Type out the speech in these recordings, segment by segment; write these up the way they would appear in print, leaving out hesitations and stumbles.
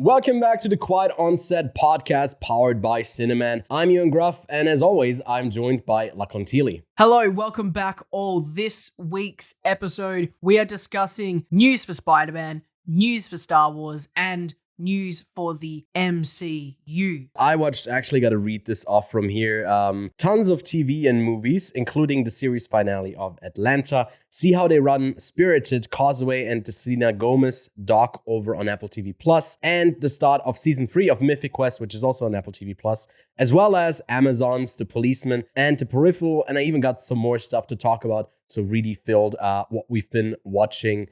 Welcome back to the Quiet On Set podcast powered by Cineman. I'm Ewan Gruff, and as always, I'm joined by Lachlan. Hello, welcome back all. This week's episode, we are discussing news for Spider-Man, news for Star Wars, and news for the MCU. Actually got to read this off from here. Tons of TV and movies, including the series finale of Atlanta. See how they run Spirited, Causeway, and the Selena Gomez doc over on Apple TV Plus, and the start of season 3 of Mythic, which is also on Apple TV Plus, as well as Amazon's The Policeman and The Peripheral. And I even got some more stuff to talk about. So really filled what we've been watching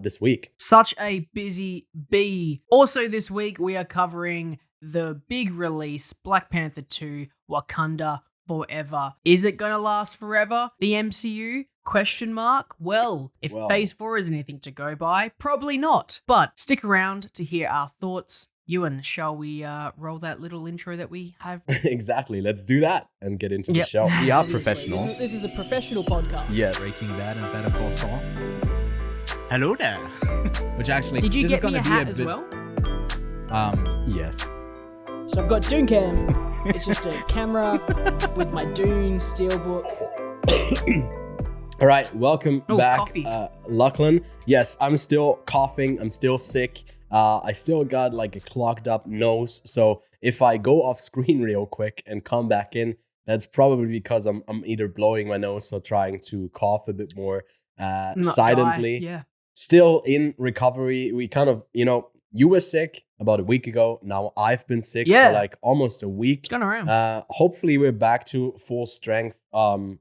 this week. Such a busy bee. Also this week, we are covering the big release, Black Panther 2, Wakanda Forever. Is it gonna last forever? The MCU? Question mark? Well, if Phase 4 is anything to go by, probably not. But stick around to hear our thoughts. Ewan, shall we roll that little intro that we have? Exactly. Let's do that and get into the show. We are professionals. This is a professional podcast. Yes. Breaking Bad and Better Call Saul. Hello there. Which actually, did you this get is gonna me a be hat a as bit, well? Yes. So I've got Dooncam. It's just a camera with my Dune steelbook. All right, welcome back, Lachlan. Yes, I'm still coughing. I'm still sick. I still got like a clogged up nose. So if I go off screen real quick and come back in, that's probably because I'm either blowing my nose or trying to cough a bit more silently. Yeah. Still in recovery. We kind of, you were sick about a week ago. Now I've been sick for like almost a week. It's gone around. Hopefully we're back to full strength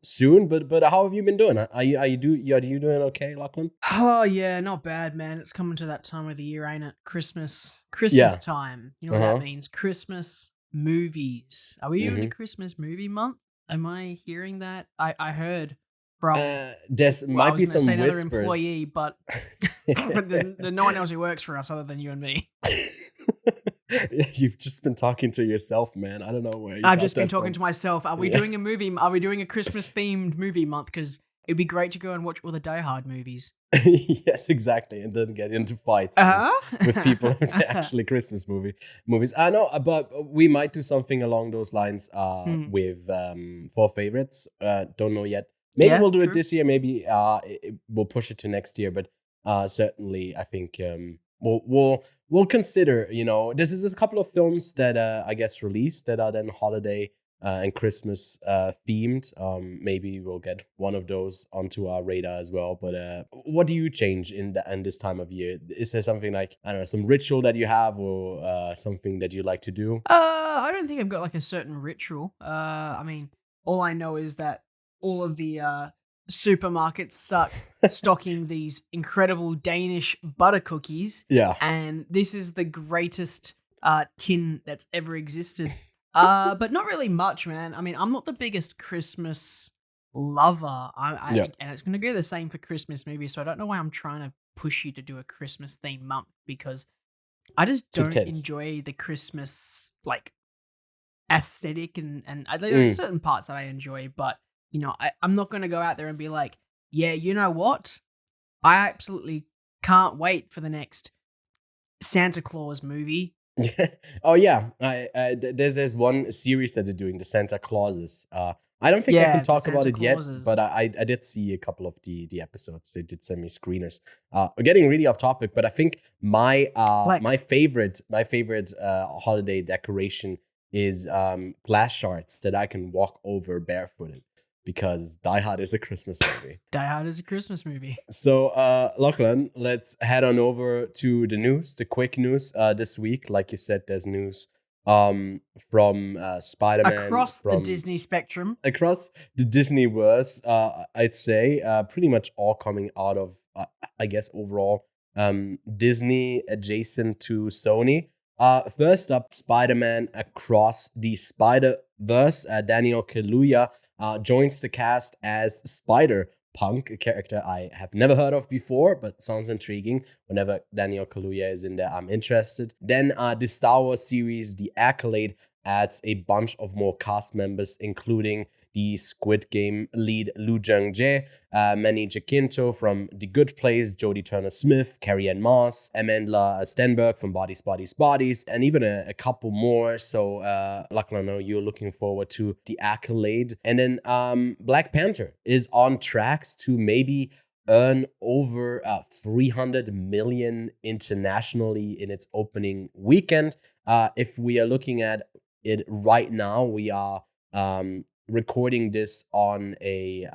soon. But how have you been doing? Are you doing okay, Lachlan? Oh yeah, not bad, man. It's coming to that time of the year, ain't it? Christmas time. You know what that means? Christmas movies. Are we in a Christmas movie month? Am I hearing that? I heard from might be some whispers. Another employee, but no one else who works for us other than you and me. You've just been talking to yourself, man. I don't know where I've just been talking to myself. Are we doing a movie? Are we doing a Christmas themed movie month? Because it'd be great to go and watch all the Die Hard movies. Yes, exactly, and then get into fights with people who actually Christmas movies. I know, but we might do something along those lines with 4 favorites. Don't know yet. Maybe we'll do it this year. Maybe we'll push it to next year. But certainly, I think we'll consider. There's a couple of films that I guess released that are then holiday and Christmas themed. Maybe we'll get one of those onto our radar as well. But what do you change in this time of year? Is there something like, I don't know, some ritual that you have or something that you like to do? I don't think I've got like a certain ritual. I mean, all I know is that all of the supermarkets start stocking these incredible Danish butter cookies. Yeah. And this is the greatest tin that's ever existed. But not really much, man. I mean, I'm not the biggest Christmas lover. And it's going to go the same for Christmas movies. So I don't know why I'm trying to push you to do a Christmas themed month, because I just don't enjoy the Christmas like aesthetic and there are certain parts that I enjoy, but I'm not going to go out there and be like, yeah, you know what? I absolutely can't wait for the next Santa Claus movie. Oh yeah, there's one series that they're doing, the Santa Clauses. I don't think I can talk about it yet, but I did see a couple of the episodes. They did send me screeners. We're getting really off topic, but I think my favorite holiday decoration is glass shards that I can walk over barefooted, because Die Hard is a Christmas movie. Die Hard is a Christmas movie. So, Lachlan, let's head on over to the news, the quick news this week. Like you said, there's news from Spider-Man. Across the Disney spectrum. Across the Disneyverse, I'd say. Pretty much all coming out of, I guess, overall, Disney adjacent to Sony. First up, Spider-Man Across the Spider-Verse. Daniel Kaluuya joins the cast as Spider-Punk, a character I have never heard of before, but sounds intriguing. Whenever Daniel Kaluuya is in there, I'm interested. Then the Star Wars series, The Accolade, adds a bunch of more cast members, including the Squid Game lead Loo Jung-jae, Manny Jacinto from The Good Place, Jodie Turner-Smith, Carrie-Anne Moss, Amandla Stenberg from Bodies, Bodies, Bodies, and even a couple more. So, Lachlan, I know you're looking forward to The Accolade. And then Black Panther is on tracks to maybe earn over 300 million internationally in its opening weekend. If we are looking at it right now, we are recording this on a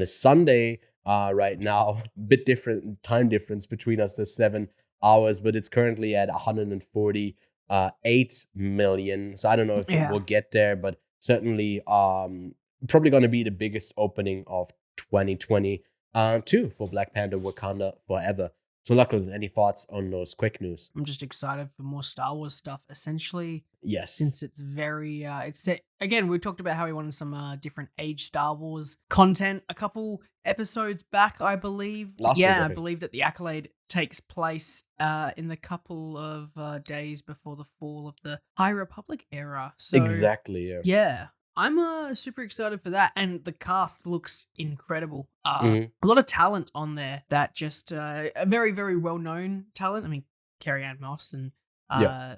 Sunday right now. Bit different time difference between us, there's 7 hours, but it's currently at 148 million. So I don't know if it will get there, but certainly probably going to be the biggest opening of 2020 too for Black Panther Wakanda Forever. So, Lachlan, any thoughts on those quick news? I'm just excited for more Star Wars stuff, essentially. Yes. Since it's very, it's set, again, we talked about how we wanted some different age Star Wars content a couple episodes back, I believe. Last week, I believe that the Accolade takes place in the couple of days before the fall of the High Republic era. So, exactly, yeah. Yeah. I'm super excited for that, and the cast looks incredible. A lot of talent on there that just a very, very well-known talent. I mean, Carrie-Anne Moss and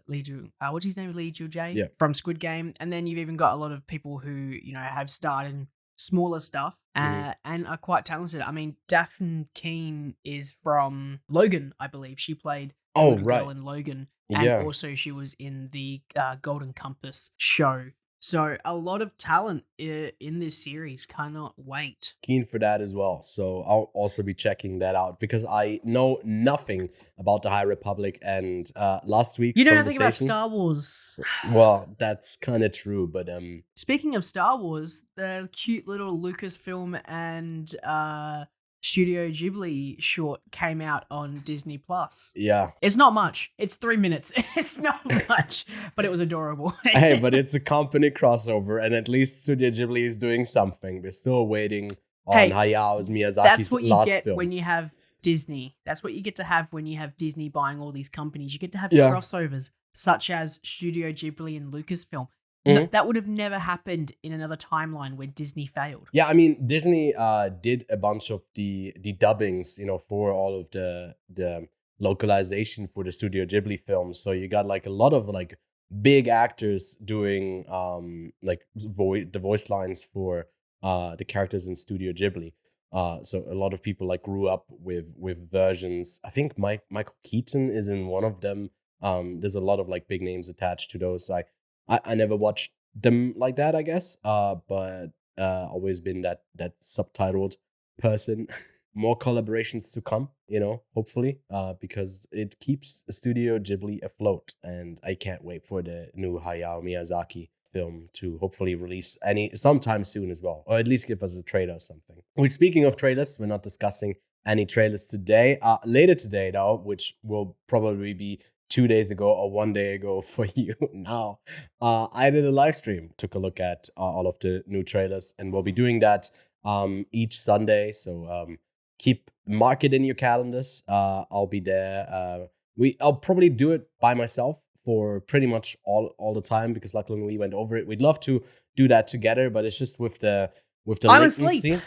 Lee Ju, what's his name? Lee Ju-jae from Squid Game. And then you've even got a lot of people who, you know, have starred in smaller stuff and are quite talented. I mean, Daphne Keane is from Logan, I believe. She played the little girl in Logan. And also she was in the Golden Compass show. So a lot of talent in this series. Cannot wait. Keen for that as well. So I'll also be checking that out because I know nothing about the High Republic and last week's You know nothing about Star Wars. Well, that's kind of true, but speaking of Star Wars, the cute little Lucasfilm and Studio Ghibli short came out on Disney Plus. Yeah. It's not much. It's 3 minutes. It's not much, but it was adorable. Hey, but it's a company crossover, and at least Studio Ghibli is doing something. We're still waiting on Hayao Miyazaki's last film. That's what you get when you have Disney. That's what you get to have when you have Disney buying all these companies. You get to have crossovers, such as Studio Ghibli and Lucasfilm. That would have never happened in another timeline where Disney failed. Yeah, I mean, Disney did a bunch of the dubbings, you know, for all of the localization for the Studio Ghibli films. So you got like a lot of like big actors doing like the voice lines for the characters in Studio Ghibli. So a lot of people like grew up with versions. I think Michael Keaton is in one of them. There's a lot of like big names attached to those. I never watched them like that, I guess. But always been that subtitled person. More collaborations to come, you know, hopefully, because it keeps Studio Ghibli afloat, and I can't wait for the new Hayao Miyazaki film to hopefully release sometime soon as well, or at least give us a trailer or something. Which, speaking of trailers, we're not discussing any trailers today. Later today, though, which will probably be 2 days ago or 1 day ago for you now, I did a live stream, took a look at all of the new trailers, and we'll be doing that each Sunday. So mark it in your calendars. I'll be there. I'll probably do it by myself for pretty much all the time because luckily we went over it. We'd love to do that together, but it's just with the I'm latency. asleep.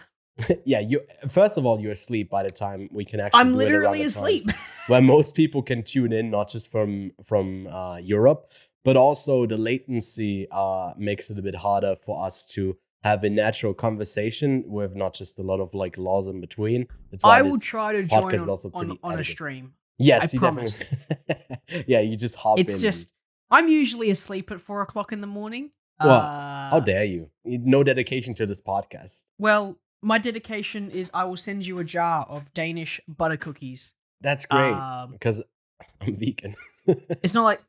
Yeah, first of all, you're asleep by the time we can actually I'm do literally it asleep. Where most people can tune in, not just from Europe, but also the latency makes it a bit harder for us to have a natural conversation with not just a lot of like laws in between. That's why I will try to join on a stream. Yes, I promise. Definitely. Yeah, you just hop in. It's just I'm usually asleep at 4 o'clock in the morning. Well, how dare you? No dedication to this podcast. Well, my dedication is I will send you a jar of Danish butter cookies. That's great because I'm vegan. It's not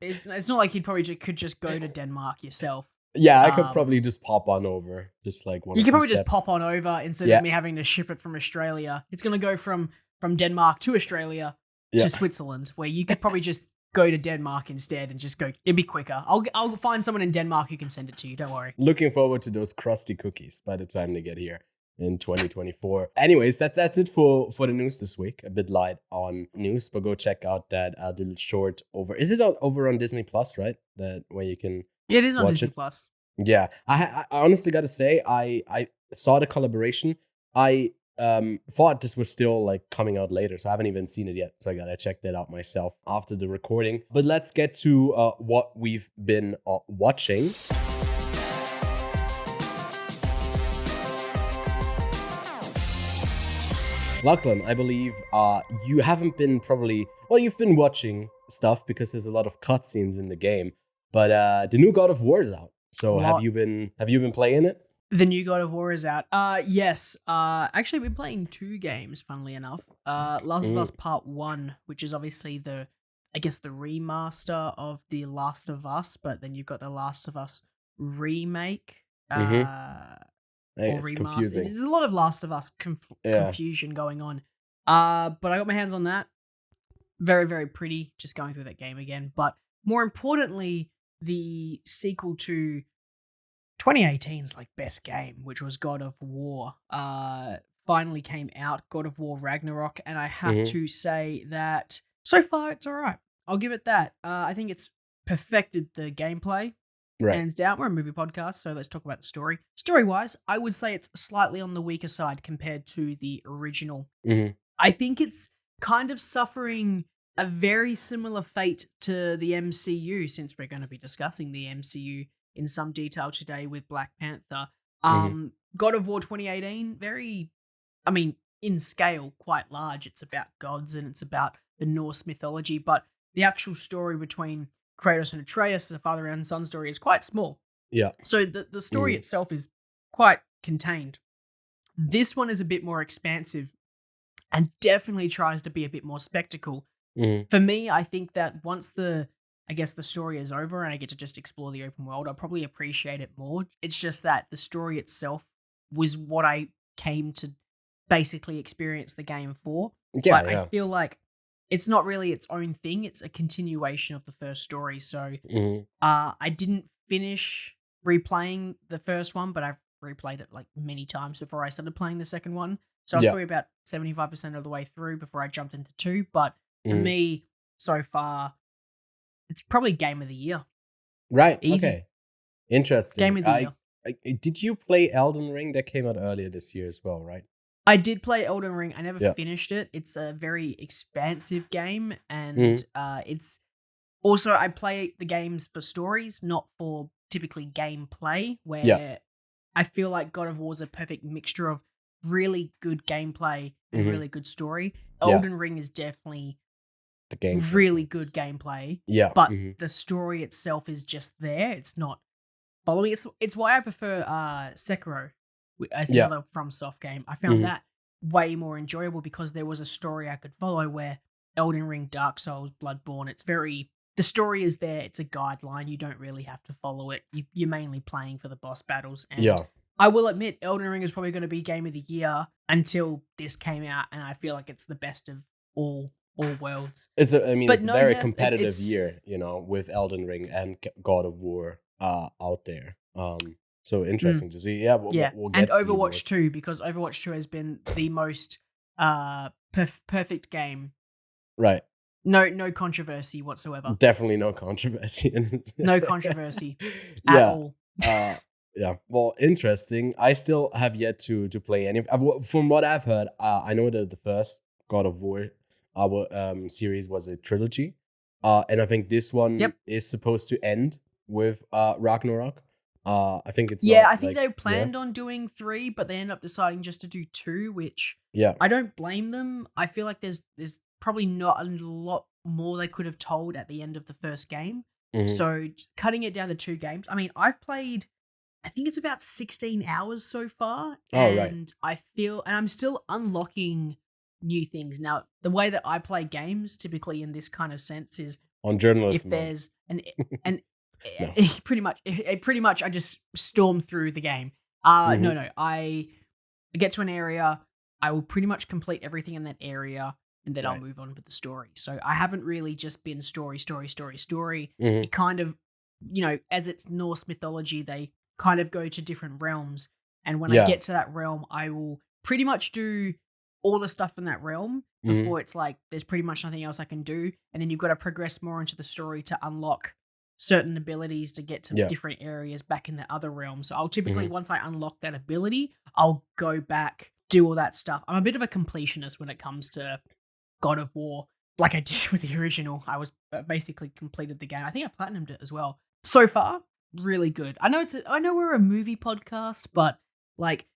like you'd probably could just go to Denmark yourself. Yeah, I could probably just pop on over, just like one. You could probably just pop on over instead of me having to ship it from Australia. It's gonna go from Denmark to Australia to Switzerland, where you could probably just go to Denmark instead and just go. It'd be quicker. I'll find someone in Denmark who can send it to you. Don't worry. Looking forward to those crusty cookies by the time they get here in 2024. Anyways, that's it for the news this week. A bit light on news, but go check out that little short over. Is it over on Disney Plus, right? That where you can. Yeah, it is on watch Disney it. Plus. Yeah, I honestly got to say, I saw the collaboration. I thought this was still like coming out later, so I haven't even seen it yet. So I gotta check that out myself after the recording. But let's get to what we've been watching. Lachlan, I believe you haven't been you've been watching stuff because there's a lot of cutscenes in the game. But the new God of War is out. So have you been playing it? The new God of War is out. Yes. Actually, I've been playing 2 games, funnily enough. Last of Us Part 1, which is obviously the remaster of the Last of Us, but then you've got the Last of Us remake. Or It's remaster. confusing. There's a lot of Last of Us confusion going on. But I got my hands on that. Very, very pretty. Just going through that game again. But more importantly, the sequel to 2018's like best game, which was God of War, finally came out. God of War Ragnarok, and I have to say that so far it's all right. I'll give it that. I think it's perfected the gameplay. Right. Hands down. We're a movie podcast, so let's talk about the story. Story-wise, I would say it's slightly on the weaker side compared to the original. I think it's kind of suffering a very similar fate to the MCU, since we're going to be discussing the MCU in some detail today with Black Panther. God of War 2018, in scale, quite large. It's about gods and it's about the Norse mythology, but the actual story between Kratos and Atreus, the father and son story, is quite small. Yeah. So the story itself is quite contained. This one is a bit more expansive and definitely tries to be a bit more spectacle. For me, I think that once the story is over and I get to just explore the open world, I'll probably appreciate it more. It's just that the story itself was what I came to basically experience the game for. Yeah, but I feel like it's not really its own thing. It's a continuation of the first story. So I didn't finish replaying the first one, but I've replayed it like many times before I started playing the second one. So I was probably about 75% of the way through before I jumped into 2. But for me, so far, it's probably game of the year. Right. Easy. Okay. Interesting. Game of the year. Did you play Elden Ring? That came out earlier this year as well, right? I did play Elden Ring. I never finished it. It's a very expansive game, and it's also, I play the games for stories, not for typically gameplay, where I feel like God of War is a perfect mixture of really good gameplay and really good story. Elden Ring is definitely really good gameplay. Yeah. But the story itself is just there. It's not following. It's why I prefer Sekiro as another FromSoft game. I found that way more enjoyable because there was a story I could follow, where Elden Ring, Dark Souls, Bloodborne, the story is there. It's a guideline. You don't really have to follow it. You're mainly playing for the boss battles. And I will admit, Elden Ring is probably going to be game of the year until this came out, and I feel like it's the best of all worlds. It's a very competitive year, with Elden Ring and God of War out there. So interesting to see. Yeah, we'll get and Overwatch 2, because Overwatch 2 has been the most perfect game. Right. No controversy whatsoever. Definitely no controversy in it. No controversy at all. Yeah. Well, interesting. I still have yet to play any. From what I've heard, I know that the first God of War series was a trilogy, and I think this one is supposed to end with Ragnarok. I think it's I think they planned on doing 3, but they ended up deciding just to do 2, which I don't blame them. I feel like there's probably not a lot more they could have told at the end of the first game. So cutting it down to 2 games. I mean, I've played, I think it's about 16 hours so far, and I feel, and I'm still unlocking new things. Now, the way that I play games typically in this kind of sense is on journalism. If there's pretty much I just storm through the game. No, I get to an area, I will pretty much complete everything in that area, and then I'll move on with the story. So I haven't really just been story. It kind of, as it's Norse mythology, they kind of go to different realms, and when I get to that realm, I will pretty much do all the stuff in that realm before it's like there's pretty much nothing else I can do, and then you've got to progress more into the story to unlock certain abilities to get to Yeah. different areas back in the other realm. So I'll typically, Mhm. once I unlock that ability, I'll go back, do all that stuff. I'm a bit of a completionist when it comes to God of War, like I did with the original. I was basically completed the game. I think I platinumed it as well. So far, really good. I know we're a movie podcast, but like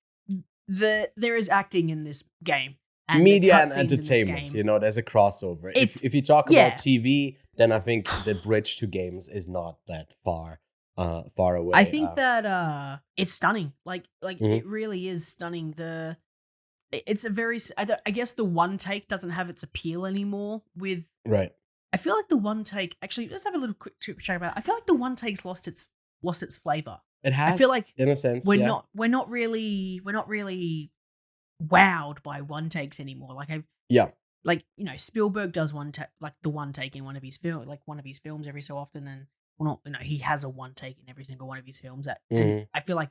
there is acting in this game and Media the and cutscenes in this entertainment, game. there's a crossover. It's If you talk yeah. about TV, then I think the bridge to games is not that far away. I think that it's stunning. Like Mhm. it really is stunning. It's a very I guess the one take doesn't have its appeal anymore with Right. I feel like the one take actually let's have a little quick chat about it. I feel like the one take's lost its flavor. It has, I feel like in a sense, we're yeah. not really wowed by one takes anymore. Yeah. Like, Spielberg does the one take in one of his films every so often, and well, not, he has a one take in every single one of his films. And Mhm. I feel like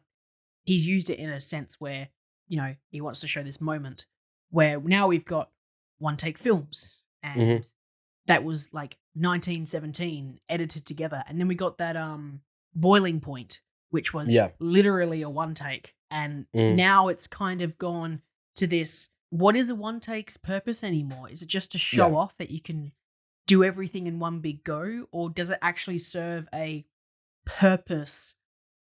he's used it in a sense where, he wants to show this moment where now we've got one take films, and that was like 1917 edited together, and then we got that Boiling Point, which was Yeah. literally a one take, and Mhm. now it's kind of gone to this. What is a one take's purpose anymore? Is it just to show Yeah. off that you can do everything in one big go, or does it actually serve a purpose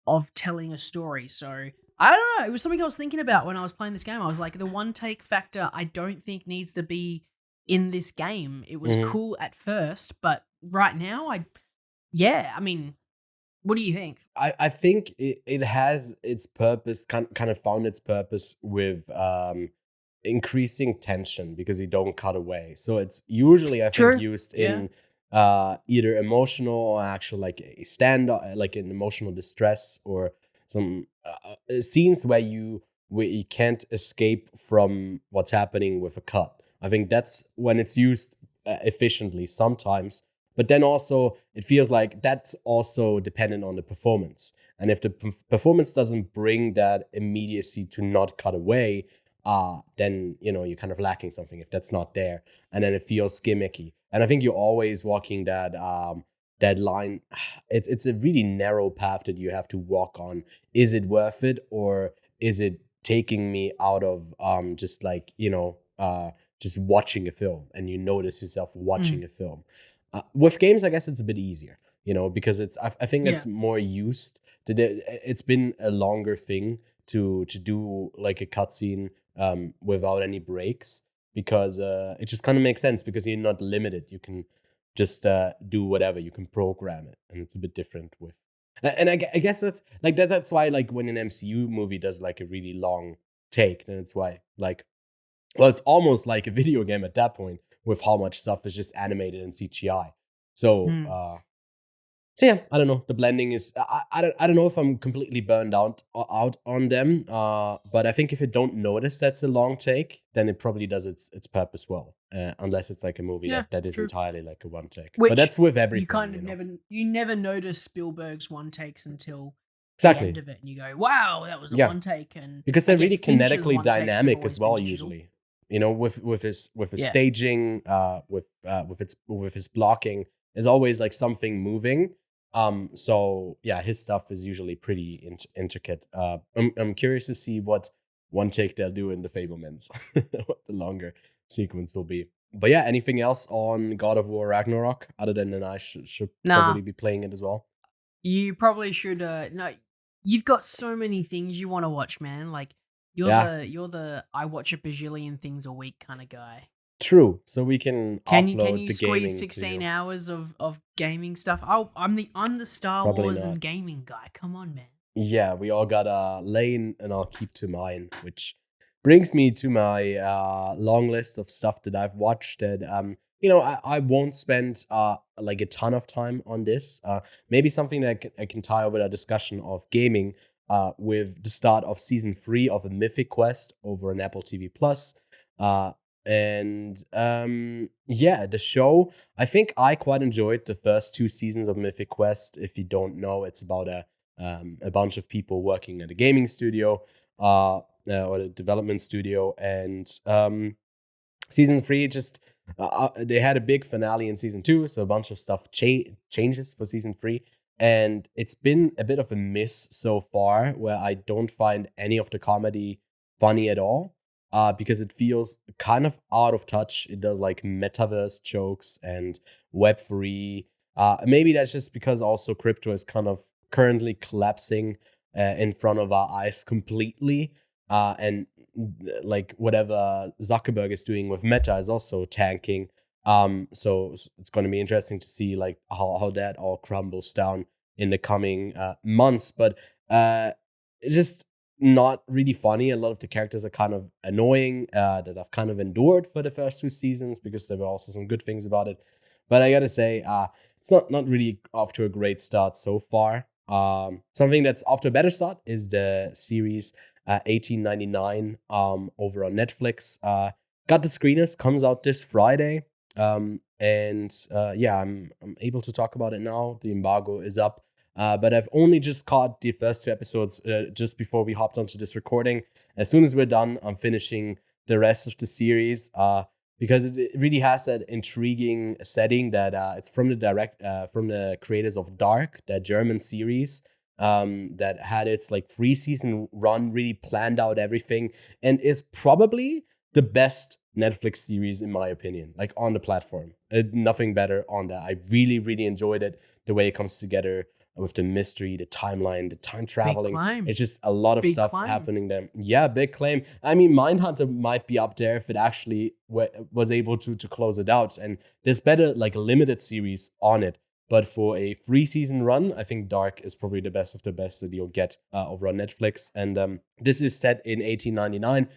of telling a story? So I don't know. It was something I was thinking about when I was playing this game. I was like, the one take factor I don't think needs to be in this game. It was Mhm. cool at first, but right now, I mean, what do you think? I think it has its purpose, kind of found its purpose with increasing tension because you don't cut away. So it's usually, I think, True. used Yeah. in either emotional or actual like a like an emotional distress or some scenes where you can't escape from what's happening with a cut. I think that's when it's used efficiently sometimes. But then also, it feels like that's also dependent on the performance. And if the performance doesn't bring that immediacy to not cut away, then you're kind of lacking something if that's not there, and then it feels gimmicky. And I think you're always walking that line. It's a really narrow path that you have to walk on. Is it worth it, or is it taking me out of just like just watching a film, and you notice yourself watching a film. With games, I guess it's a bit easier, because I think it's more used. It's been a longer thing to do like a cutscene without any breaks, because it just kind of makes sense because you're not limited. You can just do whatever. You can program it, and it's a bit different with. And I guess that's like that. That's why like when an MCU movie does like a really long take, then it's why like. Well, it's almost like a video game at that point with how much stuff is just animated in CGI. So, so yeah, I don't know. The blending is I don't know if I'm completely burned out on them. But I think if you don't notice that's a long take, then it probably does its purpose well. Unless it's like a movie that is true. entirely like a one take. Which but that's with everything. You kind of never notice Spielberg's one takes until exactly the end of it, and you go, "Wow, that was a one take." And because they're I guess really Fincher's kinetically one takes have dynamic always as well. been digital. Usually, with his staging, with his blocking, is always like something moving. So yeah, his stuff is usually pretty intricate. I'm curious to see what one take they'll do in the Fablemans, what the longer sequence will be. But yeah, anything else on God of War Ragnarok other than I should probably be playing it as well? You probably should. No, you've got so many things you want to watch, man. Like you're the I watch a bajillion things a week kind of guy. True. So we can offload you the squeeze gaming 16 hours of gaming stuff? I'm the Star Probably Wars not. and gaming guy. Come on, man. Yeah, we all got a lane, and I'll keep to mine, which brings me to my long list of stuff that I've watched. That I won't spend like a ton of time on this. Maybe something that I can tie over a discussion of gaming with the start of season 3 of a Mythic quest over on Apple TV Plus. And the show, I think I quite enjoyed the first 2 seasons of Mythic Quest. If you don't know, it's about a bunch of people working at a gaming studio or a development studio, and season 3 just they had a big finale in season 2, so a bunch of stuff changes for season 3. And it's been a bit of a miss so far, where I don't find any of the comedy funny at all, because it feels kind of out of touch. It does like metaverse jokes and Web3. Maybe that's just because also crypto is kind of currently collapsing in front of our eyes completely. And like whatever Zuckerberg is doing with Meta is also tanking. So it's going to be interesting to see like how that all crumbles down in the coming months. But it's just not really funny. A lot of the characters are kind of annoying that I've kind of endured for the first 2 seasons, because there were also some good things about it. But I gotta say, it's not really off to a great start so far. Something that's off to a better start is the series 1899 over on Netflix. Got the screeners, comes out this Friday. And yeah, I'm able to talk about it now. The embargo is up. But I've only just caught the first 2 episodes just before we hopped onto this recording. As soon as we're done, I'm finishing the rest of the series because it really has that intriguing setting that it's from the creators of Dark, that German series that had its like 3-season run, really planned out everything, and is probably the best Netflix series in my opinion, like on the platform. Nothing better on that. I really, really enjoyed it, the way it comes together with the mystery, the timeline, the time traveling. It's just a lot of stuff happening there. Yeah, big claim. I mean, Mindhunter might be up there if it actually was able to close it out. And there's better like limited series on it. But for a 3-season run, I think Dark is probably the best of the best that you'll get over on Netflix. And this is set in 1899,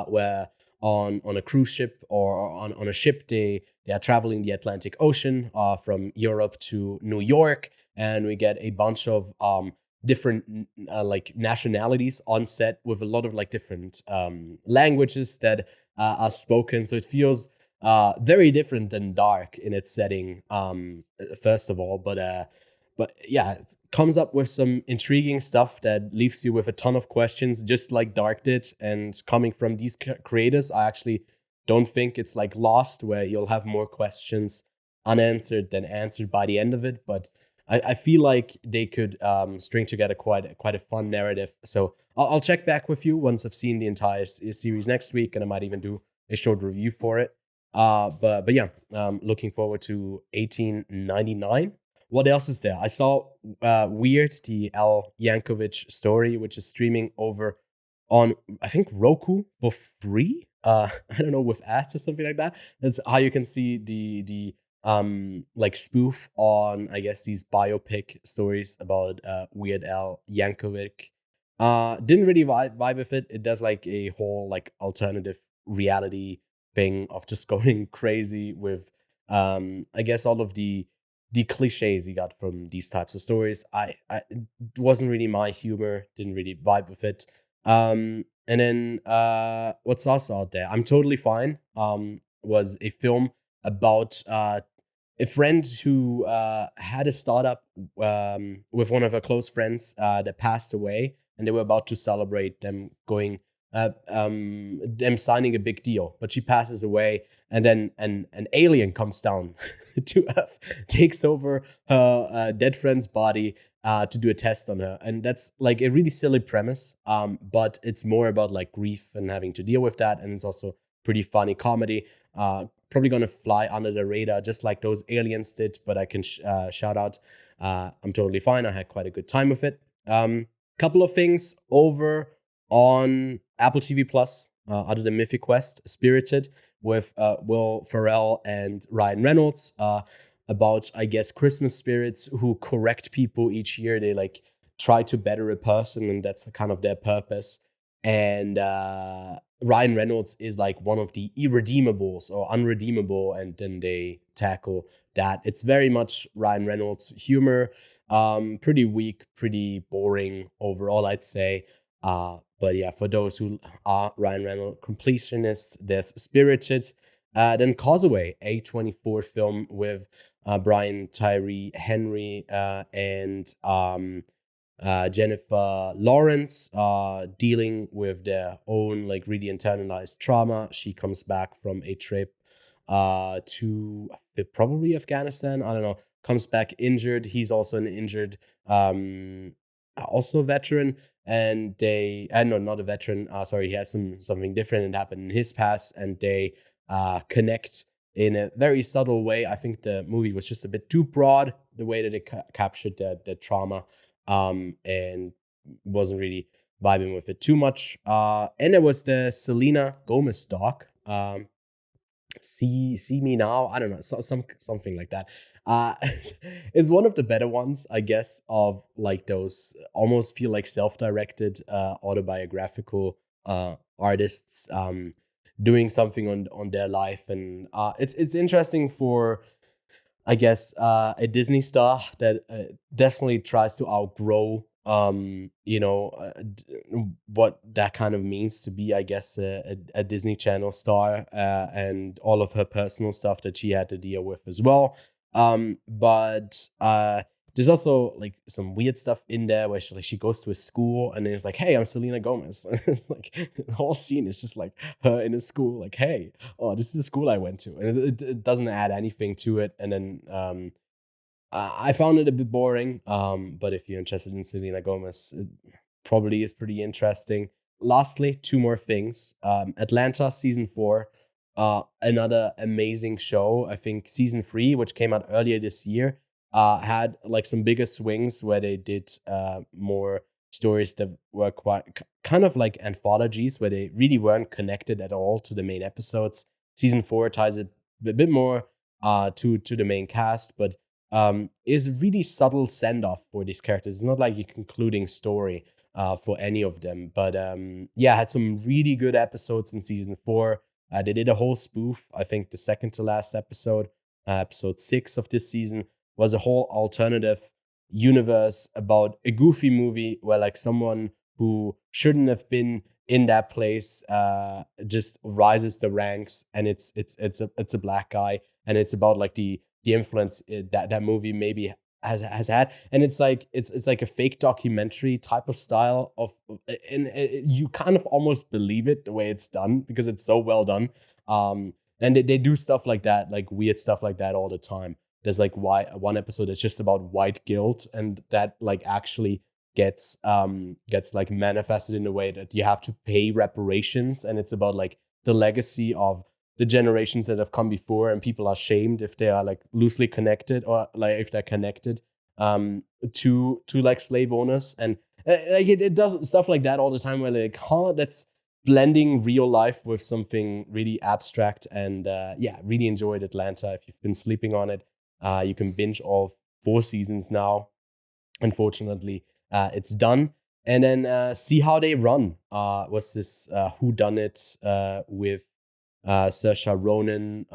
where on a cruise ship or on a ship, they are traveling the Atlantic Ocean from Europe to New York, and we get a bunch of different like nationalities on set with a lot of like different languages that are spoken. So it feels very different than Dark in its setting, first of all, but yeah, it comes up with some intriguing stuff that leaves you with a ton of questions, just like Dark did. And coming from these creators, I actually don't think it's like Lost, where you'll have more questions unanswered than answered by the end of it. But I feel like they could string together quite a fun narrative. So I'll check back with you once I've seen the entire series next week, and I might even do a short review for it. But yeah, looking forward to 1899. What else is there? I saw Weird, the Al Yankovich story, which is streaming over on, I think, Roku for free. I don't know, with ads or something like that. That's how you can see the like spoof on, I guess, these biopic stories about Weird Al Yankovic. Didn't really vibe with it. It does like a whole like alternative reality thing of just going crazy with I guess all of the cliches you got from these types of stories. It wasn't really my humor, didn't really vibe with it. And then what's also out there, I'm Totally Fine, was a film about a friend who had a startup with one of her close friends that passed away, and they were about to celebrate them going them signing a big deal, but she passes away, and then an alien comes down to Earth, takes over her dead friend's body to do a test on her. And that's like a really silly premise, but it's more about like grief and having to deal with that, and it's also pretty funny comedy. Probably gonna fly under the radar just like those aliens did, but I can shout out I'm Totally Fine. I had quite a good time with it. Couple of things over on Apple TV Plus, other than Mythic Quest, Spirited, with Will Ferrell and Ryan Reynolds, about, I guess, Christmas spirits who correct people each year. They like try to better a person, and that's kind of their purpose. And Ryan Reynolds is like one of the irredeemables or unredeemable, and then they tackle that. It's very much Ryan Reynolds humor, pretty weak, pretty boring overall, I'd say. But yeah, for those who are Ryan Reynolds completionists, there's Spirited. Then Causeway, A24 film with Brian Tyree Henry and Jennifer Lawrence, dealing with their own like really internalized trauma. She comes back from a trip to probably Afghanistan. I don't know. Comes back injured. He's also an injured, also veteran. And they, no, not a veteran. Sorry, he has something different that happened in his past, and they connect in a very subtle way. I think the movie was just a bit too broad, the way that it captured the trauma, and wasn't really vibing with it too much. And there was the Selena Gomez doc. See me now. I don't know, something like that. It's one of the better ones, I guess, of like those almost feel like self-directed autobiographical artists doing something on their life, and it's interesting for, I guess, a Disney star that definitely tries to outgrow what that kind of means to be, I guess, a Disney Channel star, and all of her personal stuff that she had to deal with as well. But there's also like some weird stuff in there where she goes to a school and then it's like, hey, I'm Selena Gomez. It's like the whole scene is just like her in a school, like, hey, oh, this is the school I went to, and it doesn't add anything to it. And then I found it a bit boring, but if you're interested in Selena Gomez, it probably is pretty interesting. Lastly, two more things. Atlanta season 4, another amazing show. I think season 3, which came out earlier this year, had like some bigger swings where they did more stories that were quite kind of like anthologies, where they really weren't connected at all to the main episodes. Season 4 ties it a bit more to the main cast, but is a really subtle send-off for these characters. It's not like a concluding story for any of them. But had some really good episodes in season 4. They did a whole spoof. I think the second to last episode, episode 6 of this season, was a whole alternative universe about a goofy movie where like someone who shouldn't have been in that place just rises the ranks, and it's a black guy, and it's about like the influence that movie maybe has had, and it's like a fake documentary type of style of, and you kind of almost believe it the way it's done because it's so well done. And they do stuff like that, like weird stuff like that all the time. There's like one episode that's just about white guilt, and that like actually gets like manifested in a way that you have to pay reparations, and it's about like the legacy of the generations that have come before, and people are shamed if they are like loosely connected, or like if they're connected to like slave owners, and like it does stuff like that all the time where like, that's blending real life with something really abstract. And really enjoyed Atlanta. If you've been sleeping on it, you can binge all 4 seasons now. Unfortunately, it's done. And then See How They Run. What's this whodunit with Saoirse Ronan.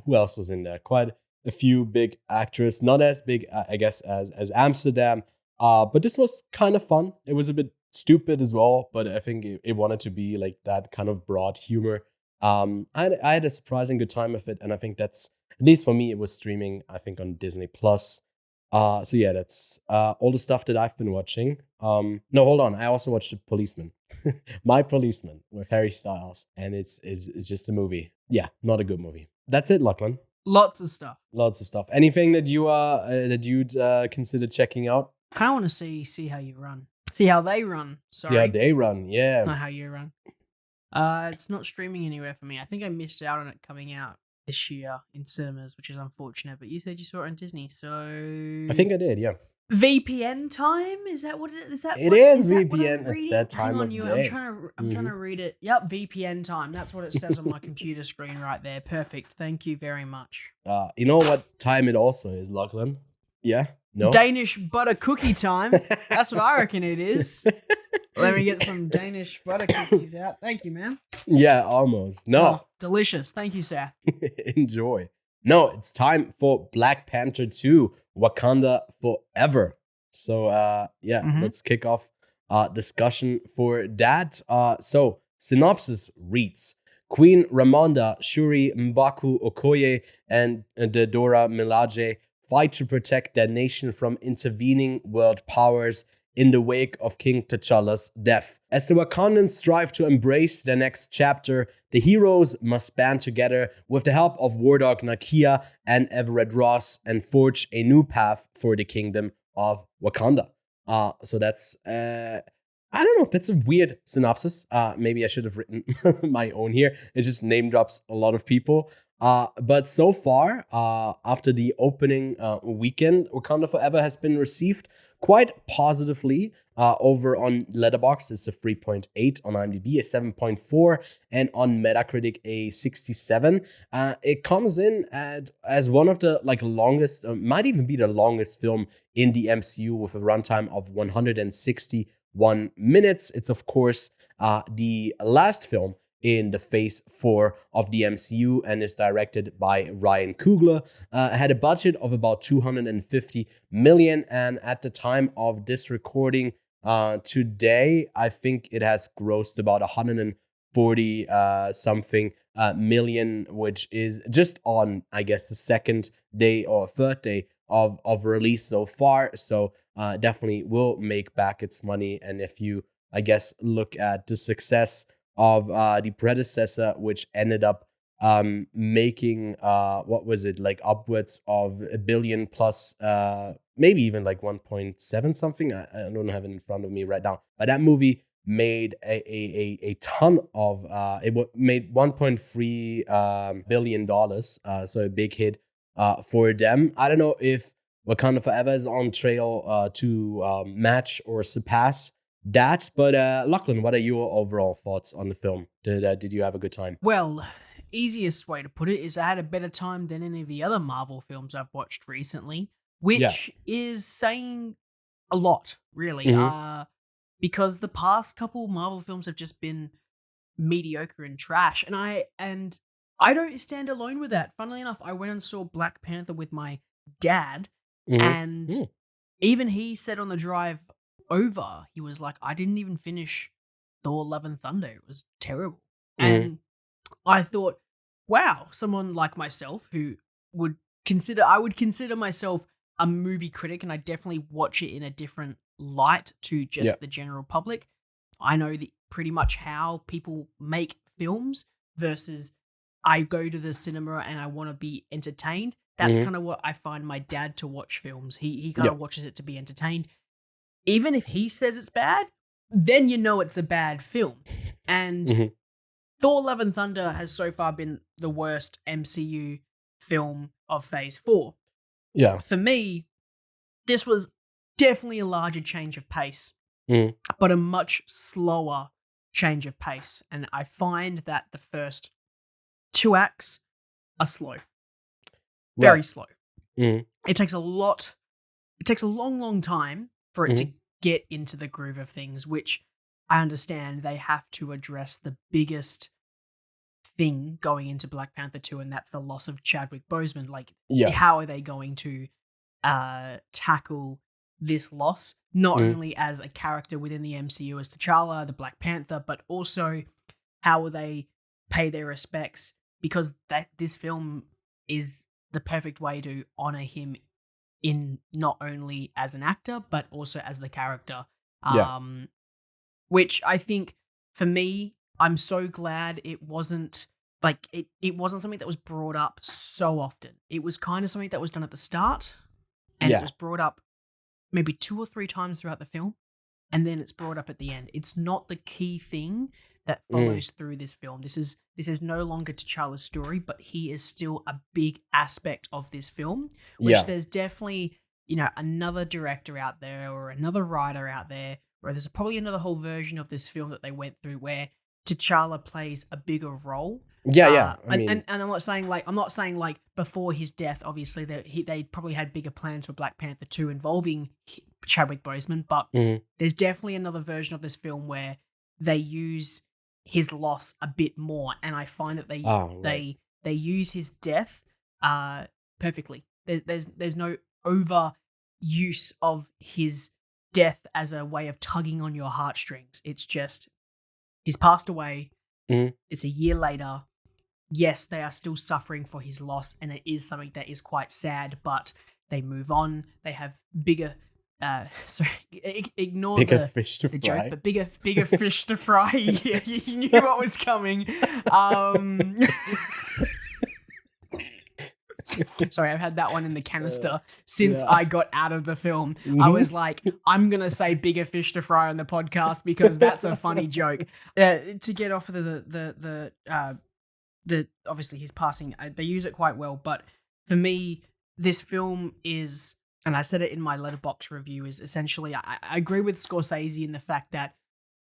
Who else was in there? Quite a few big actors. Not as big, I guess, as Amsterdam. But this was kind of fun. It was a bit stupid as well, but I think it wanted to be like that kind of broad humor. I had a surprising good time with it, and I think that's, at least for me, it was streaming, I think, on Disney Plus. So yeah, that's all the stuff that I've been watching. No, hold on. I also watched The Policeman. My Policeman with Harry Styles, and it's just a movie. Yeah, not a good movie. That's it, Lachlan. Lots of stuff. Anything that you'd consider checking out? I kind of want to see how you run. See how they run. Sorry. See how they run. Yeah. Not how you run. It's not streaming anywhere for me. I think I missed out on it coming out this year in cinemas, which is unfortunate. But you said you saw it on Disney, so I think I did. Yeah. VPN time? Is that what it is? It is VPN. It's that time of day. I'm trying to read it. Yep, VPN time. That's what it says on my computer screen right there. Perfect. Thank you very much. You know what time it also is, Lachlan? Yeah? No? Danish butter cookie time. That's what I reckon it is. Let me get some Danish butter cookies out. Thank you, man. Yeah, almost. No. Oh, delicious. Thank you, sir. Enjoy. No, it's time for Black Panther 2, Wakanda Forever. So, let's kick off discussion for that. So, synopsis reads, Queen Ramonda Shuri Mbaku Okoye and Dora Milaje fight to protect their nation from intervening world powers in the wake of King T'Challa's death. As the Wakandans strive to embrace their next chapter, the heroes must band together with the help of War Dog Nakia and Everett Ross and forge a new path for the kingdom of Wakanda. So that's I don't know. That's a weird synopsis. Maybe I should have written my own here. It just name drops a lot of people. But so far, after the opening weekend, Wakanda Forever has been received quite positively. Over on Letterboxd, it's a 3.8, on IMDb a 7.4, and on Metacritic a 67. It comes in as one of the longest, might even be the longest film in the MCU with a runtime of 161 minutes. It's of course the last film in the phase 4 of the MCU and is directed by Ryan Coogler. Had a budget of about 250 million, and at the time of this recording today, I think it has grossed about 140 something million, which is just on, I guess, the second day or third day of release so far. So definitely will make back its money. And if you, I guess, look at the success of the predecessor, which ended up making what was it, like upwards of $1 billion plus, maybe even like 1.7 something. I don't have it in front of me right now, but that movie made a ton of made $1.3 billion, so a big hit for them. I don't know if Wakanda Forever is on trail to match or surpass that, but Lachlan, what are your overall thoughts on the film? Did you have a good time? Well, easiest way to put it is I had a better time than any of the other Marvel films I've watched recently, which is saying a lot, really. Because the past couple Marvel films have just been mediocre and trash, and I don't stand alone with that. Funnily enough, I went and saw Black Panther with my dad, and even he said on the drive over, he was like, I didn't even finish Thor: Love and Thunder. It was terrible. And I thought, wow, someone like myself who would consider myself a movie critic, and I definitely watch it in a different light to just the general public. I know pretty much how people make films versus I go to the cinema and I want to be entertained. That's kind of what I find my dad to watch films. He kind of watches it to be entertained. Even if he says it's bad, then you know it's a bad film. And Thor: Love and Thunder has so far been the worst MCU film of Phase 4. Yeah. For me, this was definitely a larger change of pace, but a much slower change of pace. And I find that the first 2 acts are slow. Very slow. It takes a long time for it to get into the groove of things, which I understand they have to address the biggest thing going into Black Panther 2, and that's the loss of Chadwick Boseman. How are they going to tackle this loss, not only as a character within the MCU as T'Challa, the Black Panther, but also how will they pay their respects, because this film is the perfect way to honor him in not only as an actor, but also as the character. Which I think, for me, I'm so glad it wasn't it wasn't something that was brought up so often. It was kind of something that was done at the start, and it was brought up maybe 2 or 3 times throughout the film, and then it's brought up at the end. It's not the key thing that follows through this film. This is no longer T'Challa's story, but he is still a big aspect of this film, which there's definitely, another director out there or another writer out there, or there's probably another whole version of this film that they went through where T'Challa plays a bigger role. I mean, and I'm not saying like before his death, obviously they probably had bigger plans for Black Panther 2 involving Chadwick Boseman, but there's definitely another version of this film where they use his loss a bit more, and I find that they use his death perfectly. There's no overuse of his death as a way of tugging on your heartstrings. It's just he's passed away. It's a year later. Yes, they are still suffering for his loss, and it is something that is quite sad, but they move on. They have bigger sorry, ignore Bigger the fish to the fry. joke, but bigger fish to fry. You knew what was coming. Sorry, I've had that one in the canister since yeah. I got out of the film. I Mhm. was like, I'm gonna say bigger fish to fry on the podcast because that's a funny joke. To get off of the obviously he's passing. They use it quite well, but for me, this film is, and I said it in my Letterboxd review, is essentially I agree with Scorsese in the fact that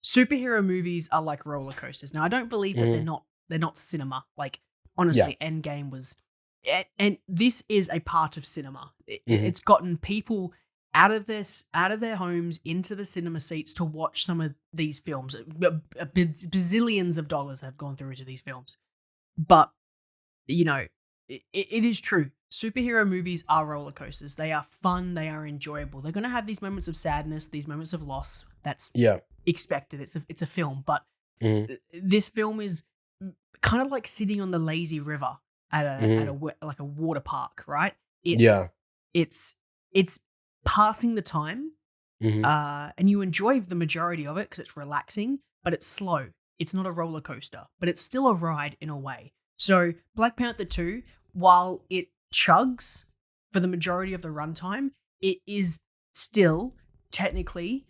superhero movies are like roller coasters. Now, I don't believe that they're not cinema. Like honestly, Endgame was, and this is a part of cinema. It's gotten people out of their homes into the cinema seats to watch some of these films. Bazillions of dollars have gone through into these films, but you know, it is true. Superhero movies are roller coasters. They are fun. They are enjoyable. They're going to have these moments of sadness, these moments of loss. That's expected. It's a film, but this film is kind of like sitting on the lazy river at a like a water park, right? It's passing the time, and you enjoy the majority of it because it's relaxing, but it's slow. It's not a roller coaster, but it's still a ride in a way. So Black Panther 2, while it chugs for the majority of the runtime, it is still technically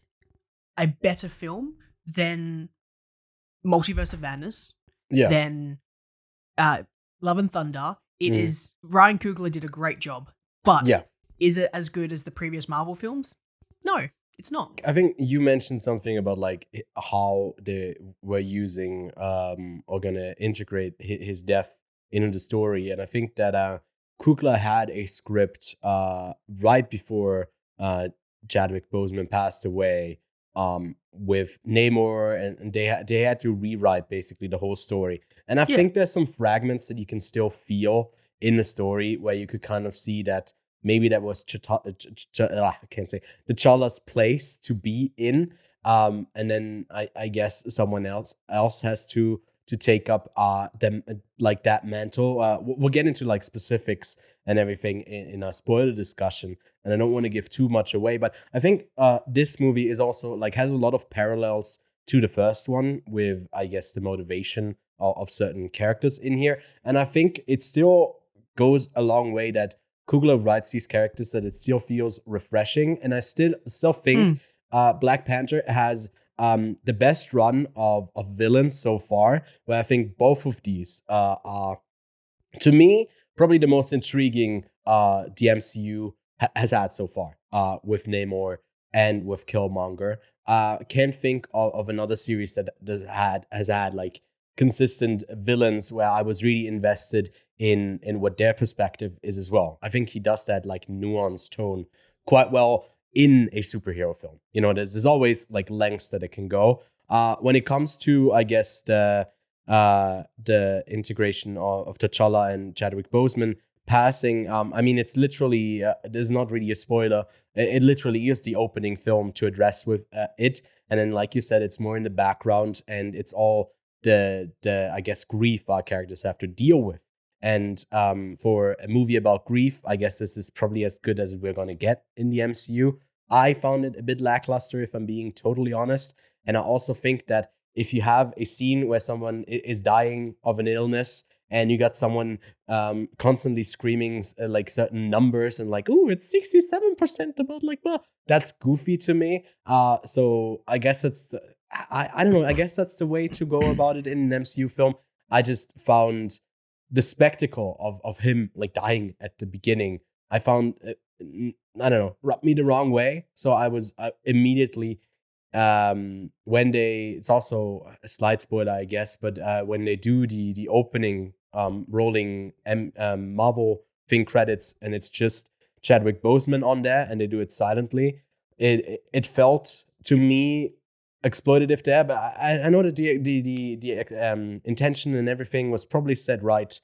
a better film than Multiverse of Madness, than Love and Thunder. It is, Ryan Coogler did a great job, but is it as good as the previous Marvel films? No, it's not. I think you mentioned something about like how they were using or gonna integrate his death into the story, and I think that Coogler had a script right before Chadwick Boseman passed away with Namor, and they had to rewrite basically the whole story. And I think there's some fragments that you can still feel in the story where you could kind of see that maybe that was I can't say T'Challa's place to be in, and then I guess someone else has to take up them like that mantle. We'll get into like specifics and everything in a spoiler discussion, and I don't want to give too much away, but I think this movie is also like has a lot of parallels to the first one with, I guess, the motivation of certain characters in here, and I think it still goes a long way that Coogler writes these characters that it still feels refreshing, and I still think Black Panther has the best run of villains so far, where I think both of these are, to me, probably the most intriguing the MCU has had so far, with Namor and with Killmonger. Can't think of another series that has had like consistent villains where I was really invested in what their perspective is as well. I think he does that like nuanced tone quite well in a superhero film. You know, there's always like lengths that it can go. When it comes to, I guess, the integration of T'Challa and Chadwick Boseman passing, I mean, it's literally, there's not really a spoiler. It literally is the opening film to address with it. And then, like you said, it's more in the background, and it's all the I guess, grief our characters have to deal with. And for a movie about grief, I guess this is probably as good as we're going to get in the MCU. I found it a bit lackluster, if I'm being totally honest. And I also think that if you have a scene where someone is dying of an illness, and you got someone constantly screaming like certain numbers and like, "Ooh, it's 67% about like," well, that's goofy to me. So I guess that's I don't know. I guess that's the way to go about it in an MCU film. I just found the spectacle of him like dying at the beginning, I found I don't know, rubbed me the wrong way. So I was immediately when they, it's also a slight spoiler, I guess, but when they do the opening rolling Marvel thing credits, and it's just Chadwick Boseman on there, and they do it silently, it felt to me exploitative there, but I know that the intention and everything was probably set right.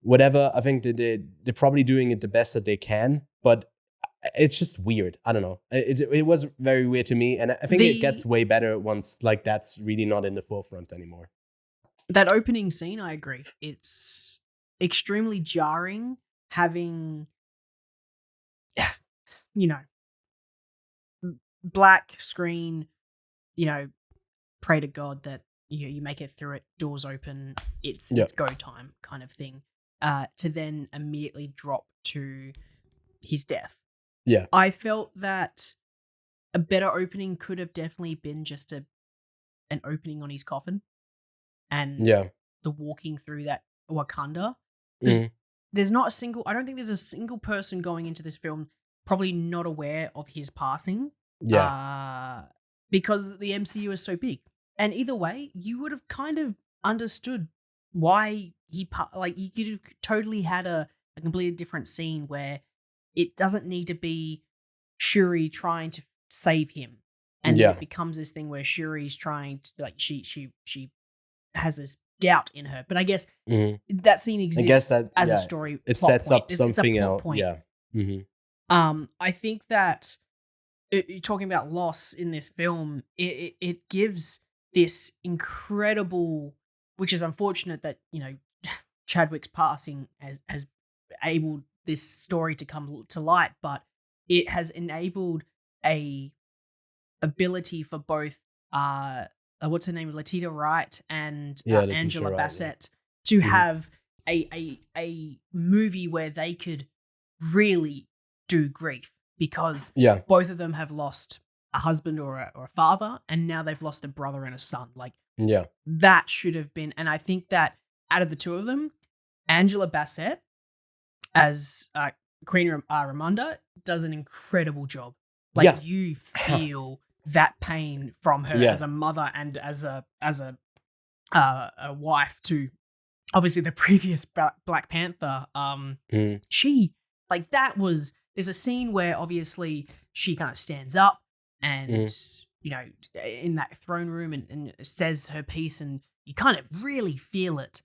Whatever, I think they're probably doing it the best that they can, but it's just weird. I don't know. It was very weird to me, and I think it gets way better once like that's really not in the forefront anymore. That opening scene, I agree. It's extremely jarring having, you know, black screen, pray to God that you make it through it, doors open, it's go time kind of thing, to then immediately drop to his death. Yeah. I felt that a better opening could have definitely been just an opening on his coffin and the walking through that Wakanda. There's not a single, I don't think there's a single person going into this film probably not aware of his passing. Yeah. Because the MCU is so big. And either way, you would have kind of understood why you could have totally had a completely different scene where it doesn't need to be Shuri trying to save him. And then it becomes this thing where Shuri's trying to, she has this doubt in her. But I guess that scene exists as a story. It sets point. up something else. Point. Yeah. I think that talking about loss in this film, it gives this incredible, which is unfortunate that Chadwick's passing has enabled this story to come to light, but it has enabled a ability for both what's her name, Letitia Wright and Angela Bassett to have a movie where they could really do grief, because both of them have lost a husband or a father, and now they've lost a brother and a son. That should have been, and I think that out of the two of them, Angela Bassett as Queen Ramonda does an incredible job. You feel that pain from her as a mother and as a wife to obviously the previous Black Panther. She there's a scene where obviously she kind of stands up and in that throne room and says her piece, and you kind of really feel it.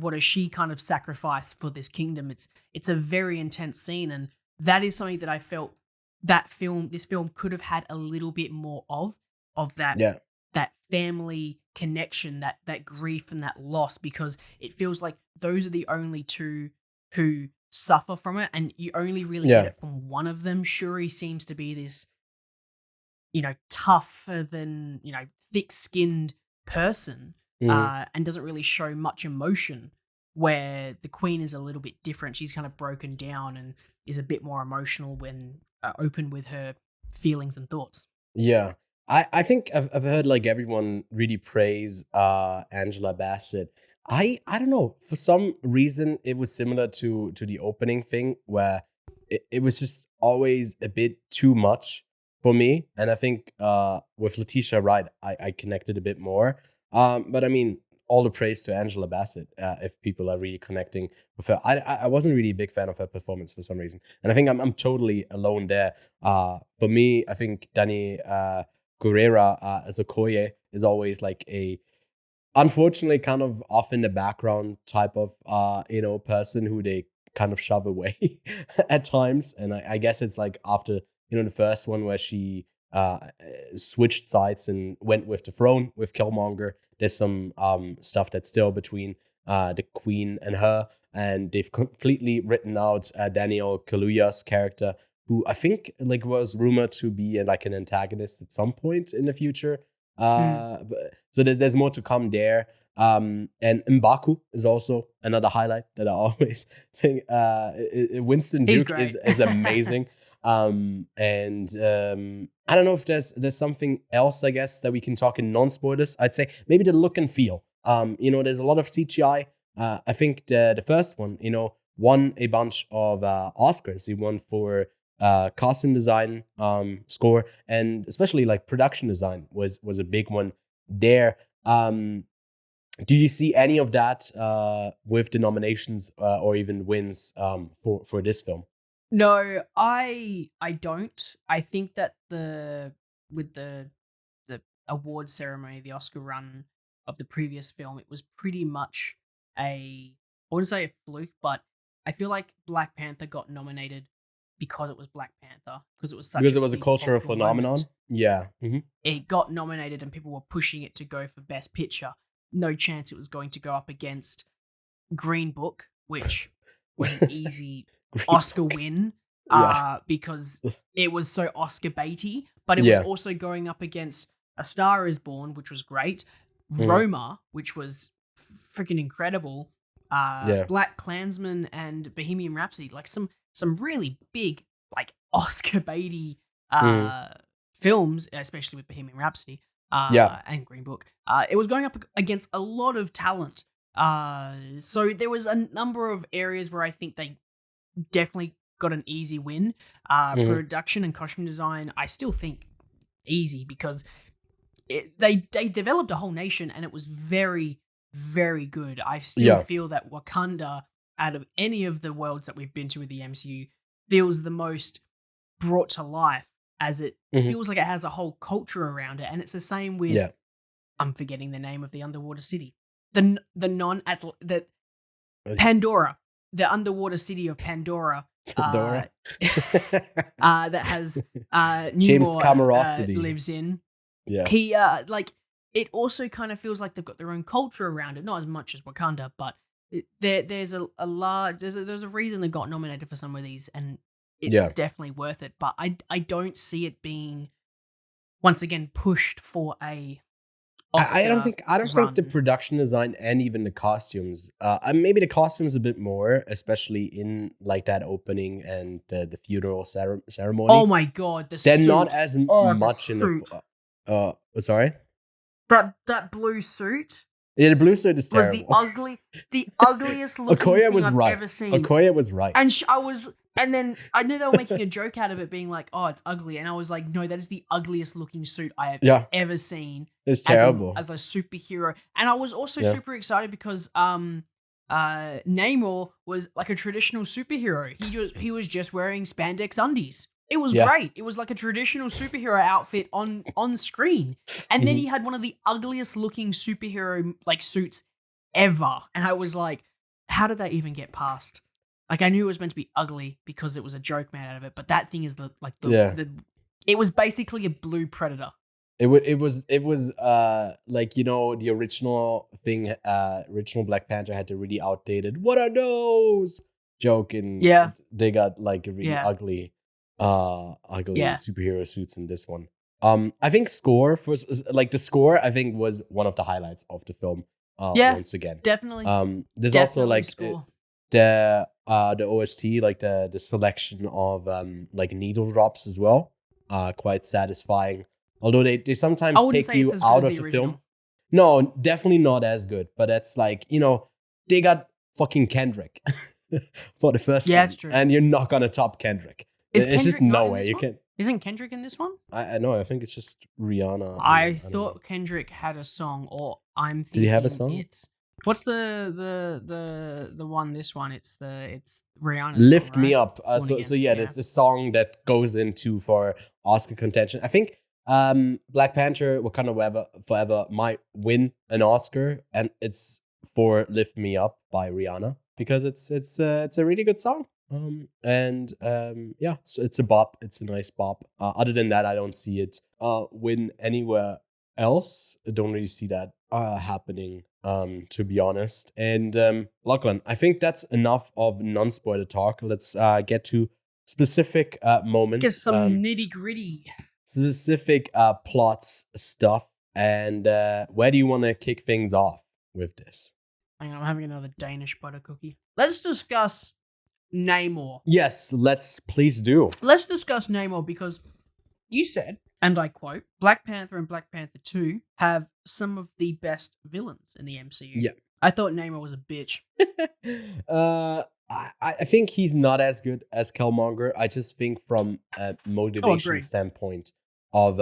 What does she kind of sacrifice for this kingdom? It's a very intense scene, and that is something that I felt this film could have had a little bit more of that that family connection, that grief and that loss, because it feels like those are the only two who suffer from it, and you only really get it from one of them. Shuri seems to be this tougher than thick-skinned person, and doesn't really show much emotion, where the Queen is a little bit different. She's kind of broken down and is a bit more emotional when open with her feelings and thoughts. I think I've heard everyone really praise Angela Bassett. I don't know, for some reason it was similar to the opening thing, where it was just always a bit too much for me, and I think with Letitia Wright I connected a bit more, but I mean, all the praise to Angela Bassett if people are really connecting with her. I wasn't really a big fan of her performance for some reason, and I think I'm totally alone there. For me, I think Danny Gurira as Okoye is always a unfortunately kind of off in the background type of person who they kind of shove away at times, and I guess it's after the first one where she switched sides and went with the throne with Killmonger. There's some stuff that's still between the Queen and her, and they've completely written out Daniel Kaluuya's character, who I think was rumored to be an antagonist at some point in the future. So there's more to come there. And M'Baku is also another highlight that I always think. Winston Duke is amazing. And I don't know if there's something else, I guess, that we can talk in non-spoilers. I'd say maybe the look and feel. There's a lot of CGI. I think the first one, won a bunch of Oscars. He won for costume design, score, and especially production design was a big one there. Do you see any of that with the nominations or even wins for this film? No, I don't. I think that with the award ceremony, the Oscar run of the previous film, it was pretty much I wouldn't say a fluke, but I feel like Black Panther got nominated because it was Black Panther, because it was a cultural phenomenon. Yeah. Mm-hmm. It got nominated and people were pushing it to go for Best Picture. No chance it was going to go up against Green Book, which was an easy Oscar win, because it was so Oscar baity. but it was also going up against A Star Is Born, which was great, Roma, which was freaking incredible, Black Klansman and Bohemian Rhapsody, like some really big, like Oscar baity films, especially with Bohemian Rhapsody and Green Book. It was going up against a lot of talent. So there was a number of areas where I think they definitely got an easy win. Production and costume design, I still think easy, because they developed a whole nation and it was very, very good. I still feel that Wakanda, out of any of the worlds that we've been to with the MCU, feels the most brought to life, as it feels like it has a whole culture around it. And it's the same with, I'm forgetting the name of the underwater city. Pandora, the underwater city of Pandora. Pandora. That has James Namor Camerosity lives in. Yeah. He it also kind of feels like they've got their own culture around it, not as much as Wakanda, but there's a reason they got nominated for some of these, and it's definitely worth it. But I don't see it being, once again, pushed for a Oscar I don't think the production design and even the costumes, maybe the costumes a bit more, especially in like that opening and the funeral ceremony. Oh my god, they're not as much in the sorry? That blue suit. Yeah, the blue suit is terrible. Was the ugliest looking Okoye thing I've ever seen. Okoye was right. And then I knew they were making a joke out of it, being like, "Oh, it's ugly," and I was like, "No, that is the ugliest looking suit I have ever seen." It's terrible as a superhero. And I was also super excited because Namor was like a traditional superhero. He was just wearing spandex undies. It was great. It was like a traditional superhero outfit on screen. And then he had one of the ugliest looking superhero like suits ever. And I was like, how did that even get past? Like, I knew it was meant to be ugly because it was a joke made out of it, but that thing is it was basically a blue Predator. It was like, you know, the original thing, original Black Panther had the really outdated "what are those" joke, and they got like a really ugly superhero suits in this one. I think the score I think was one of the highlights of the film. Once again, definitely. There's definitely also like the OST, like the selection of like needle drops as well, quite satisfying. Although they sometimes take you out of the film. No, definitely not as good. But that's like, you know, they got fucking Kendrick for the first one. It's true. And you're not gonna top Kendrick. It's just no way you can. Isn't Kendrick in this one? I know. I think it's just Rihanna. I thought Kendrick had a song, or I'm thinking. Did he have a song? What's the one? This one. It's Rihanna's Lift song, Me right? Up. There's the song that goes into for Oscar contention. I think Black Panther Wakanda Forever might win an Oscar, and it's for Lift Me Up by Rihanna, because it's a really good song. It's a bop. It's a nice bop. Other than that, I don't see it win anywhere else. I don't really see that happening, to be honest. And Lachlan, I think that's enough of non-spoiler talk. Let's get to specific moments. Get some nitty gritty. Specific plots stuff. And where do you want to kick things off with this? Hang on, I'm having another Danish butter cookie. Let's discuss Namor. Yes, please do. Let's discuss Namor, because you said, and I quote, Black Panther and Black Panther 2 have some of the best villains in the MCU. Yeah. I thought Namor was a bitch. I think he's not as good as Killmonger. I just think from a motivation standpoint of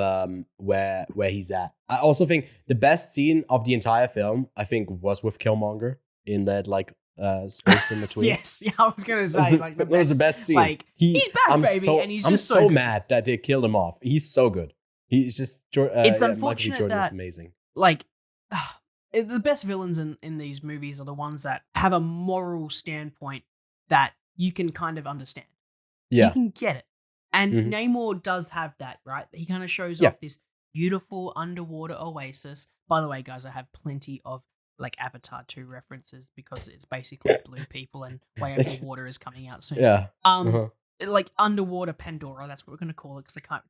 where he's at. I also think the best scene of the entire film, I think, was with Killmonger in that like space in between. Yes, I was gonna say that was the best scene. Like, he's back, baby, and he's just so mad that they killed him off. He's so good. He's just it's unfortunate Jordan that is amazing. Like the best villains in these movies are the ones that have a moral standpoint that you can kind of understand. Yeah, you can get it. And Namor does have that, right? He kind of shows off this beautiful underwater oasis. By the way, guys, I have plenty of like Avatar 2 references, because it's basically blue people and way over water is coming out soon. Yeah. like underwater Pandora. That's what we're gonna call it because I can't.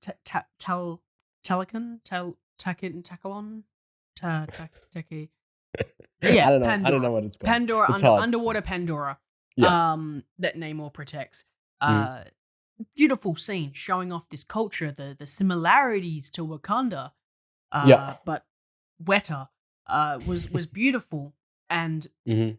Telacan, Takalon, Taki. Yeah, I don't know. Pandora. I don't know what it's called. Pandora, It's hard to underwater say. Pandora. Yeah. That Namor protects. Mhm. Beautiful scene showing off this culture, the similarities to Wakanda. Yeah. But wetter. Was beautiful, and Mhm.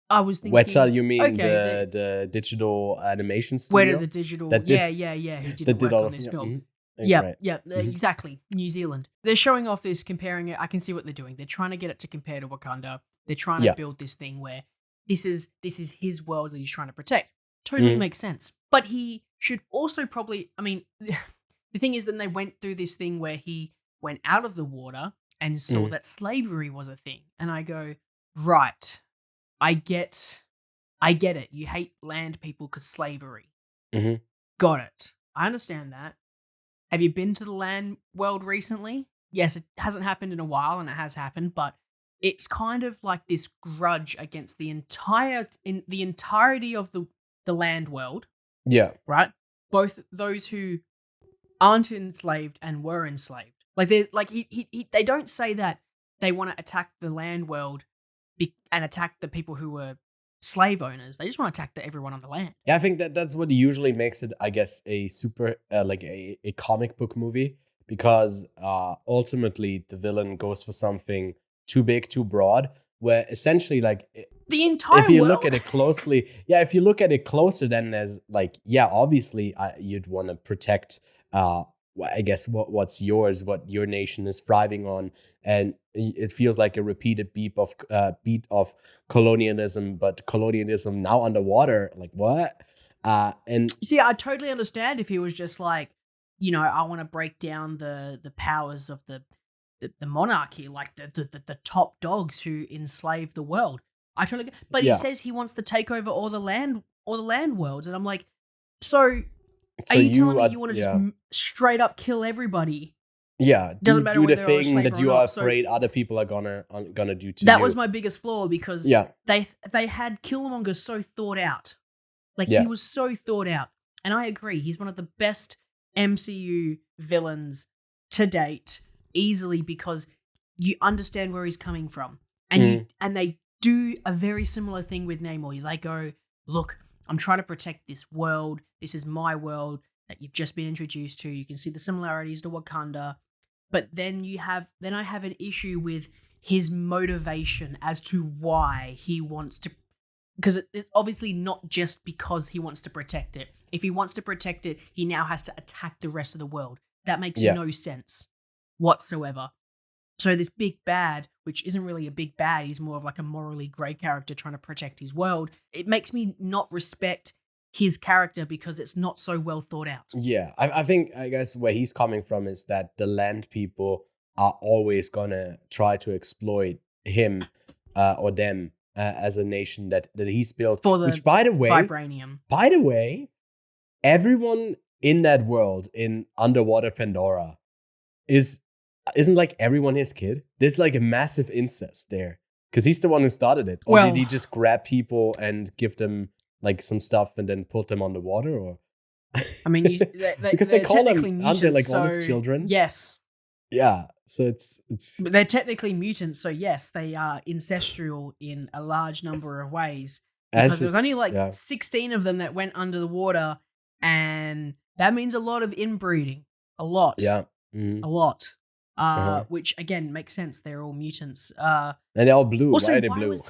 I was thinking, Weta, you mean okay, the digital animation Weta studio the digital, that did who did that did work all on of this yeah, film. right. Mhm. Exactly. New Zealand. They're showing off this, comparing it. I can see what they're doing. They're trying to get it to compare to Wakanda. They're trying to Yeah. build this thing where this is his world that he's trying to protect. Totally Mhm. makes sense. But he should also probably. I mean, the thing is, then they went through this thing where he went out of the water and saw Mhm. that slavery was a thing, and I go, right. I get it. You hate land people because slavery. Mhm. Got it. I understand that. Have you been to the land world recently? Yes, it hasn't happened in a while, and it has happened, but it's kind of like this grudge against the entirety of the land world, Yeah. right? Both those who aren't enslaved and were enslaved. Like they don't say that they want to attack the land world and attack the people who were slave owners. They just want to attack everyone on the land. Yeah, I think that's what usually makes it, I guess, a super like a comic book movie, because ultimately the villain goes for something too big, too broad, where essentially like The entire if you world. look at it closely, if you look at it closer, then there's like, obviously you'd want to protect I guess what's yours, what your nation is thriving on, and it feels like a repeated beat of colonialism, but colonialism now underwater. Like what? And See, I totally understand if he was just like, I want to break down the powers of the monarchy, like the top dogs who enslave the world. I totally get, but he Yeah. says he wants to take over all the land worlds, and I'm like, so so are you telling me are- you want to yeah. just straight up kill everybody? Yeah, Doesn't matter do the whether they're a thing slave that or you not, are so- afraid other people are gonna do to That you. was my biggest flaw, because Yeah. they had Killmonger so thought out. Like, Yeah. he was so thought out. And I agree, he's one of the best MCU villains to date, easily, because you understand where he's coming from. And and they do a very similar thing with Namor. They go, look, I'm trying to protect this world. This is my world that you've just been introduced to. You can see the similarities to Wakanda. But then I have an issue with his motivation as to why he wants to, because it's obviously not just because he wants to protect it. If he wants to protect it, he now has to attack the rest of the world. That makes Yeah. no sense whatsoever. So this big bad, which isn't really a big bad, he's more of like a morally grey character trying to protect his world. It makes me not respect his character because it's not so well thought out. Yeah, I think, I guess where he's coming from is that the land people are always gonna try to exploit him or them as a nation that he's built. For the Which, by the vibranium. way, everyone in that world in underwater Pandora isn't like everyone his kid. There's like a massive incest there because he's the one who started it. Or Well- did he just grab people and give them like some stuff and then put them underwater? Or I mean, because they they're call technically them, aren't they like mutants, all his so children? yes. Yeah, so it's But they're technically mutants, so yes, they are ancestral in a large number of ways. Because there's only like 16 of them that went under the water, and that means a lot of inbreeding. A lot. Yeah. A lot. Uh-huh. Which, again, makes sense. They're all mutants. And they're all blue. Also, why are they why blue? was-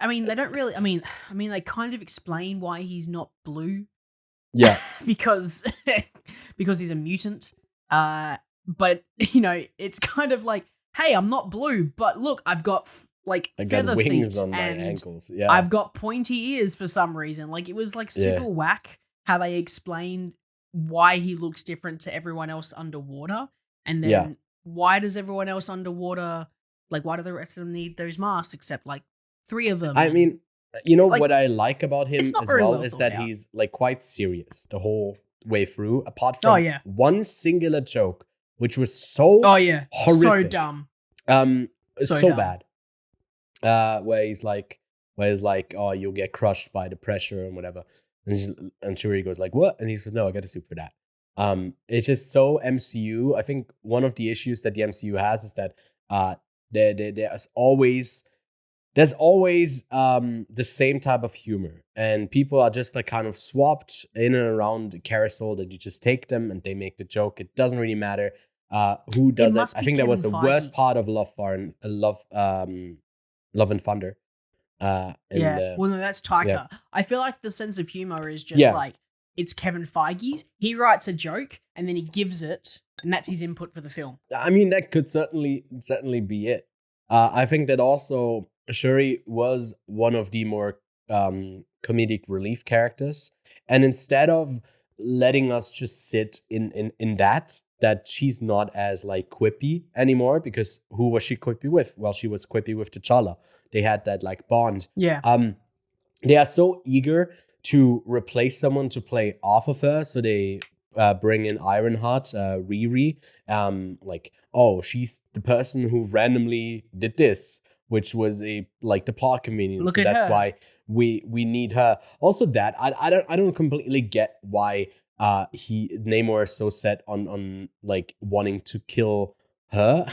I mean, they don't really. I mean, they kind of explain why he's not blue. Yeah. because he's a mutant. But it's kind of like, hey, I'm not blue, but look, I've got like I feather got wings feet on my and ankles. Yeah. I've got pointy ears for some reason. Like, it was like super whack how they explained why he looks different to everyone else underwater, and then why does everyone else underwater, like, why do the rest of them need those masks except like 3 of them? I mean, like, what I like about him it's not as very well well is thought that out. he's like quite serious the whole way through, apart from one singular joke, which was so horrific. So dumb. So dumb. bad. Where he's like, oh, you'll get crushed by the pressure and whatever. And Shuri goes like, what? And he says, no, I got a suit for that. It's just so MCU. I think one of the issues that the MCU has is that there's always the same type of humor, and people are just like kind of swapped in and around the carousel, that you just take them and they make the joke. It doesn't really matter who does it. I think that was the worst part of Love and Thunder. Well, no, that's Taika. Yeah. I feel like the sense of humor is just like, it's Kevin Feige's. He writes a joke and then he gives it, and that's his input for the film. I mean, that could certainly be it. I think that also Shuri was one of the more comedic relief characters, and instead of letting us just sit in that she's not as like quippy anymore, because who was she quippy with? Well, she was quippy with T'Challa. They had that like bond. Yeah. They are so eager to replace someone to play off of her, so they bring in Ironheart, Riri. Like, oh, she's the person who randomly did this, which was the plot convenience. Look so at that's her. why we need her. Also, that I don't completely get why Namor is so set on like wanting to kill her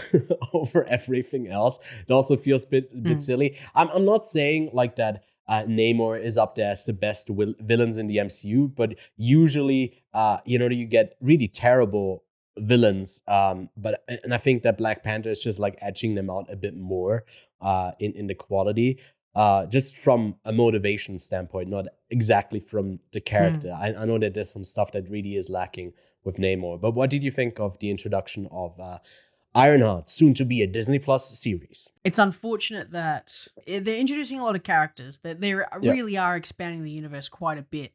over everything else. It also feels a bit silly. I'm not saying like that Namor is up there as the best villains in the MCU, but usually you get really terrible villains, but I think that Black Panther is just like edging them out a bit more in the quality, just from a motivation standpoint, not exactly from the character. I know that there's some stuff that really is lacking with Namor, but what did you think of the introduction of Ironheart, soon to be a Disney Plus series? It's unfortunate that they're introducing a lot of characters, that they really are expanding the universe quite a bit.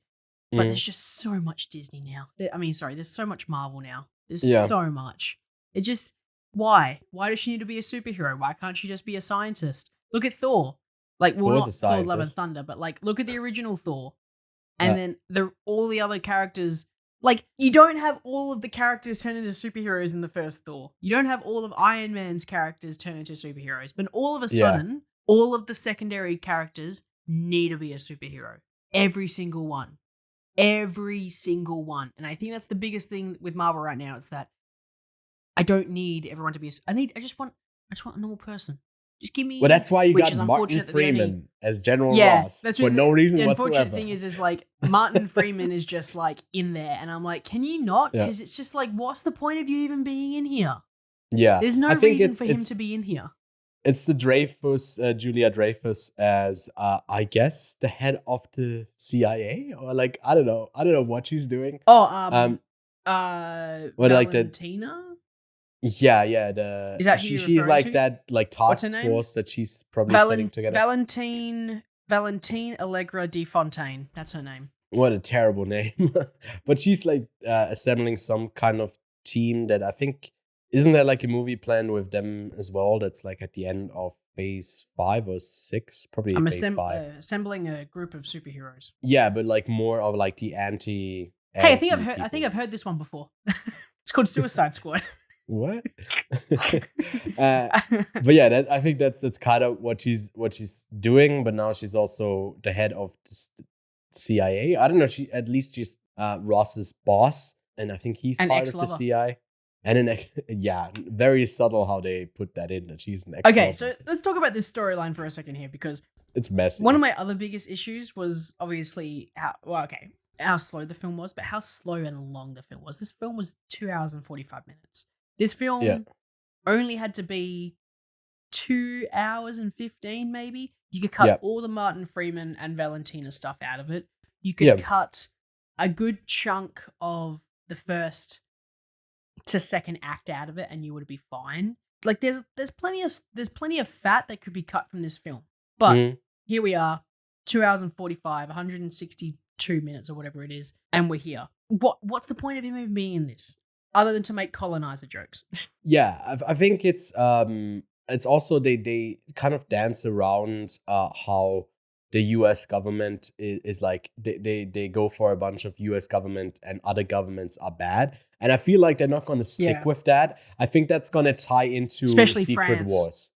But there's just so much Disney now. There's so much Marvel now. There's so much. It just, why? Why does she need to be a superhero? Why can't she just be a scientist? Look at Thor. Like, well, not Thor Love and Thunder, but like, look at the original Thor. And then all the other characters. Like, you don't have all of the characters turn into superheroes in the first Thor. You don't have all of Iron Man's characters turn into superheroes. But all of a sudden, all of the secondary characters need to be a superhero. Every single one. Every single one. And I think that's the biggest thing with Marvel right now. It's that I don't need everyone to be I just want a normal person. Just give me. Well, that's why you got Martin Freeman as General Ross for no reason whatsoever. The unfortunate thing is like Martin Freeman is just like in there, and I'm like, can you not? Because it's just like, what's the point of you even being in here? Yeah, there's no reason for him to be in here. It's the Julia Dreyfus as I guess the head of the CIA, or like I don't know what she's doing. Valentina. Yeah. Is that who she's like to? That like task force that she's probably setting together. Valentine Allegra de Fontaine. That's her name. What a terrible name. But she's like assembling some kind of team that I think, isn't there like a movie planned with them as well? That's like at the end of phase 5 or 6, probably. I'm phase 5. Assembling a group of superheroes. Yeah, but like more of like the anti. Hey, I think I've heard this one before. It's called Suicide Squad. What? But yeah, I think that's kind of what she's doing. But now she's also the head of the CIA. I don't know. She's Ross's boss, and I think he's part of the CIA. And very subtle how they put that in, that she's an ex. Okay, so let's talk about this storyline for a second here, because it's messy. One of my other biggest issues was obviously how slow the film was, but how slow and long the film was. This film was 2 hours and 45 minutes. This film only had to be 2 hours and 15, maybe. You could cut all the Martin Freeman and Valentina stuff out of it. You could cut a good chunk of the first to second act out of it, and you would be fine. Like there's plenty of fat that could be cut from this film. But here we are, 2 hours and 45, 162 minutes or whatever it is, and we're here. What's the point of him even being in this? Other than to make colonizer jokes. Yeah, I think it's also they kind of dance around how the U.S. government is like, they go for a bunch of U.S. government and other governments are bad, and I feel like they're not going to stick with that. I think that's going to tie into especially Secret France. Wars.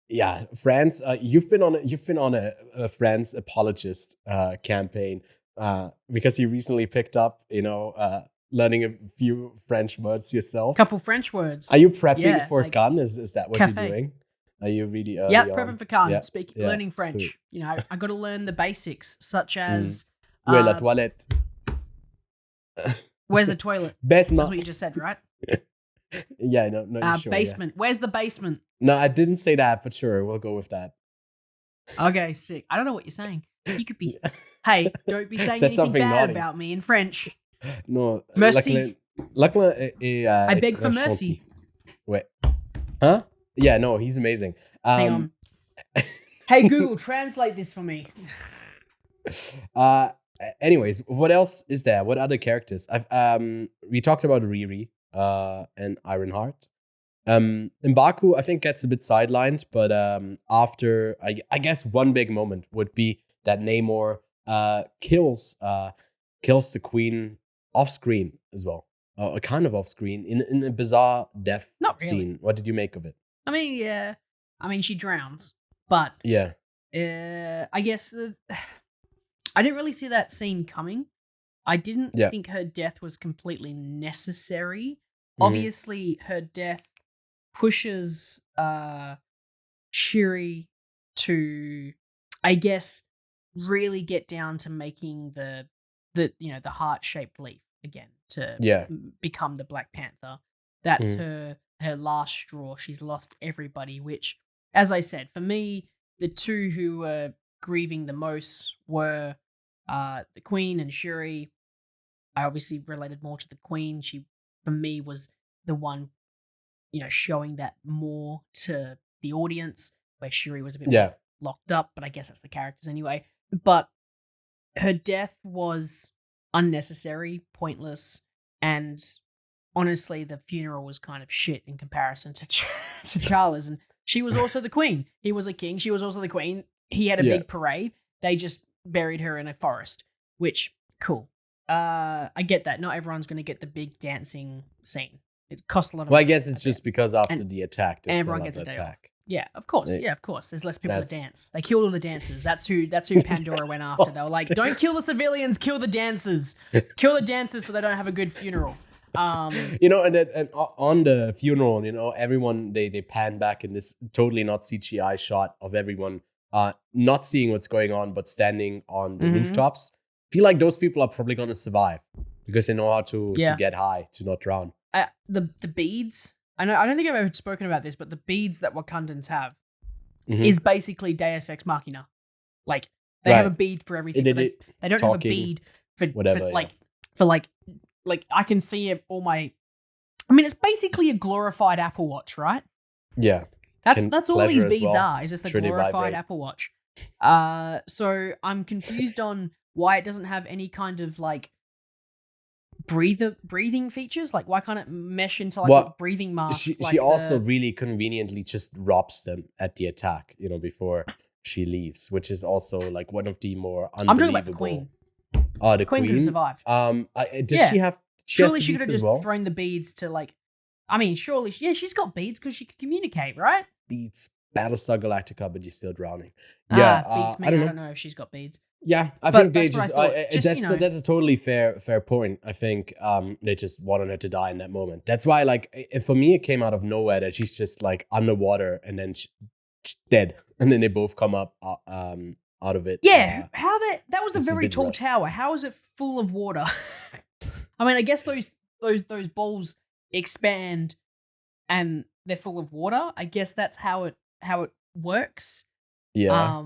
Yeah, France. You've been on a France apologist campaign because you recently picked up, learning a few French words yourself. Couple French words. Are you prepping for like Cannes? Is that what cafe. you're doing? Are you really early Yeah, on? prepping for Cannes. Yeah. Learning French. Sweet. I got to learn the basics, such as Où est la toilette? where's the toilet? Basement. That's what you just said, right? Yeah, no, sure. Basement. Yeah. Where's the basement? No, I didn't say that, but sure, we'll go with that. Okay, sick. I don't know what you're saying. You could be. Hey, don't be saying Said anything something bad naughty. about me in French. No, Merci. Lachlan I beg for très mercy. gentil. Wait. Huh? Yeah, no, he's amazing. Hang on. Hey Google, translate this for me. Anyways, what else is there? What other characters? We talked about Riri and Ironheart. M'Baku, I think, gets a bit sidelined, but after I guess one big moment would be that Namor kills the queen off screen as well, kind of off screen in a bizarre death Not really. scene. What did you make of it? I mean, yeah. I mean, she drowns, but Yeah, I guess I didn't really see that scene coming. I didn't think her death was completely necessary. Obviously, her death pushes Shuri to, I guess, really get down to making the heart-shaped leaf again to become the Black Panther. That's her last straw. She's lost everybody, which, as I said, for me, the two who were grieving the most were the Queen and Shuri. I obviously related more to the Queen. She, for me, was the one, showing that more to the audience, where Shuri was a bit more locked up, but I guess that's the characters anyway. But her death was unnecessary, pointless, and honestly, the funeral was kind of shit in comparison to T'Challa's. And she was also the queen. He was a king. She was also the queen. He had a big parade. They just buried her in a forest, which, cool. I get that. Not everyone's going to get the big dancing scene. It costs a lot of money. Well, I guess it's just because after the attack, and everyone gets a day off. Yeah, of course. Yeah, of course. There's less people to dance. They killed all the dancers. That's who Pandora went after. They were like, don't kill the civilians, kill the dancers. Kill the dancers so they don't have a good funeral. And on the funeral, everyone they pan back in this totally not CGI shot of everyone not seeing what's going on, but standing on the rooftops. I feel like those people are probably gonna survive because they know how to get high, to not drown. The beads. I don't think I've ever spoken about this, but the beads that Wakandans have is basically Deus Ex Machina. Like they have a bead for everything. They don't have a bead for whatever. For I can see it all my. I mean, it's basically a glorified Apple Watch, right? Yeah, that's all these beads are. It's just a glorified Apple Watch. So I'm confused on why it doesn't have any kind of breathing features. Like, why can't it mesh into a breathing mask? She also really conveniently just robs them at the attack, before she leaves, which is also one of the more unbelievable. I'm talking about the Queen. Oh, the Queen could have survived. She have? Surely she could have just thrown the beads to I mean, surely, she's got beads because she could communicate, right? Beads, Battlestar Galactica, but you're still drowning. Beads. I don't know if she's got beads. Yeah, I think they that's a totally fair point. I think they just wanted her to die in that moment. That's why, for me, it came out of nowhere that she's just underwater and then she's dead, and then they both come up out of it. Yeah, how that was a very tall tower. How is it full of water? I mean, I guess those balls expand and they're full of water. I guess that's how it works. Yeah.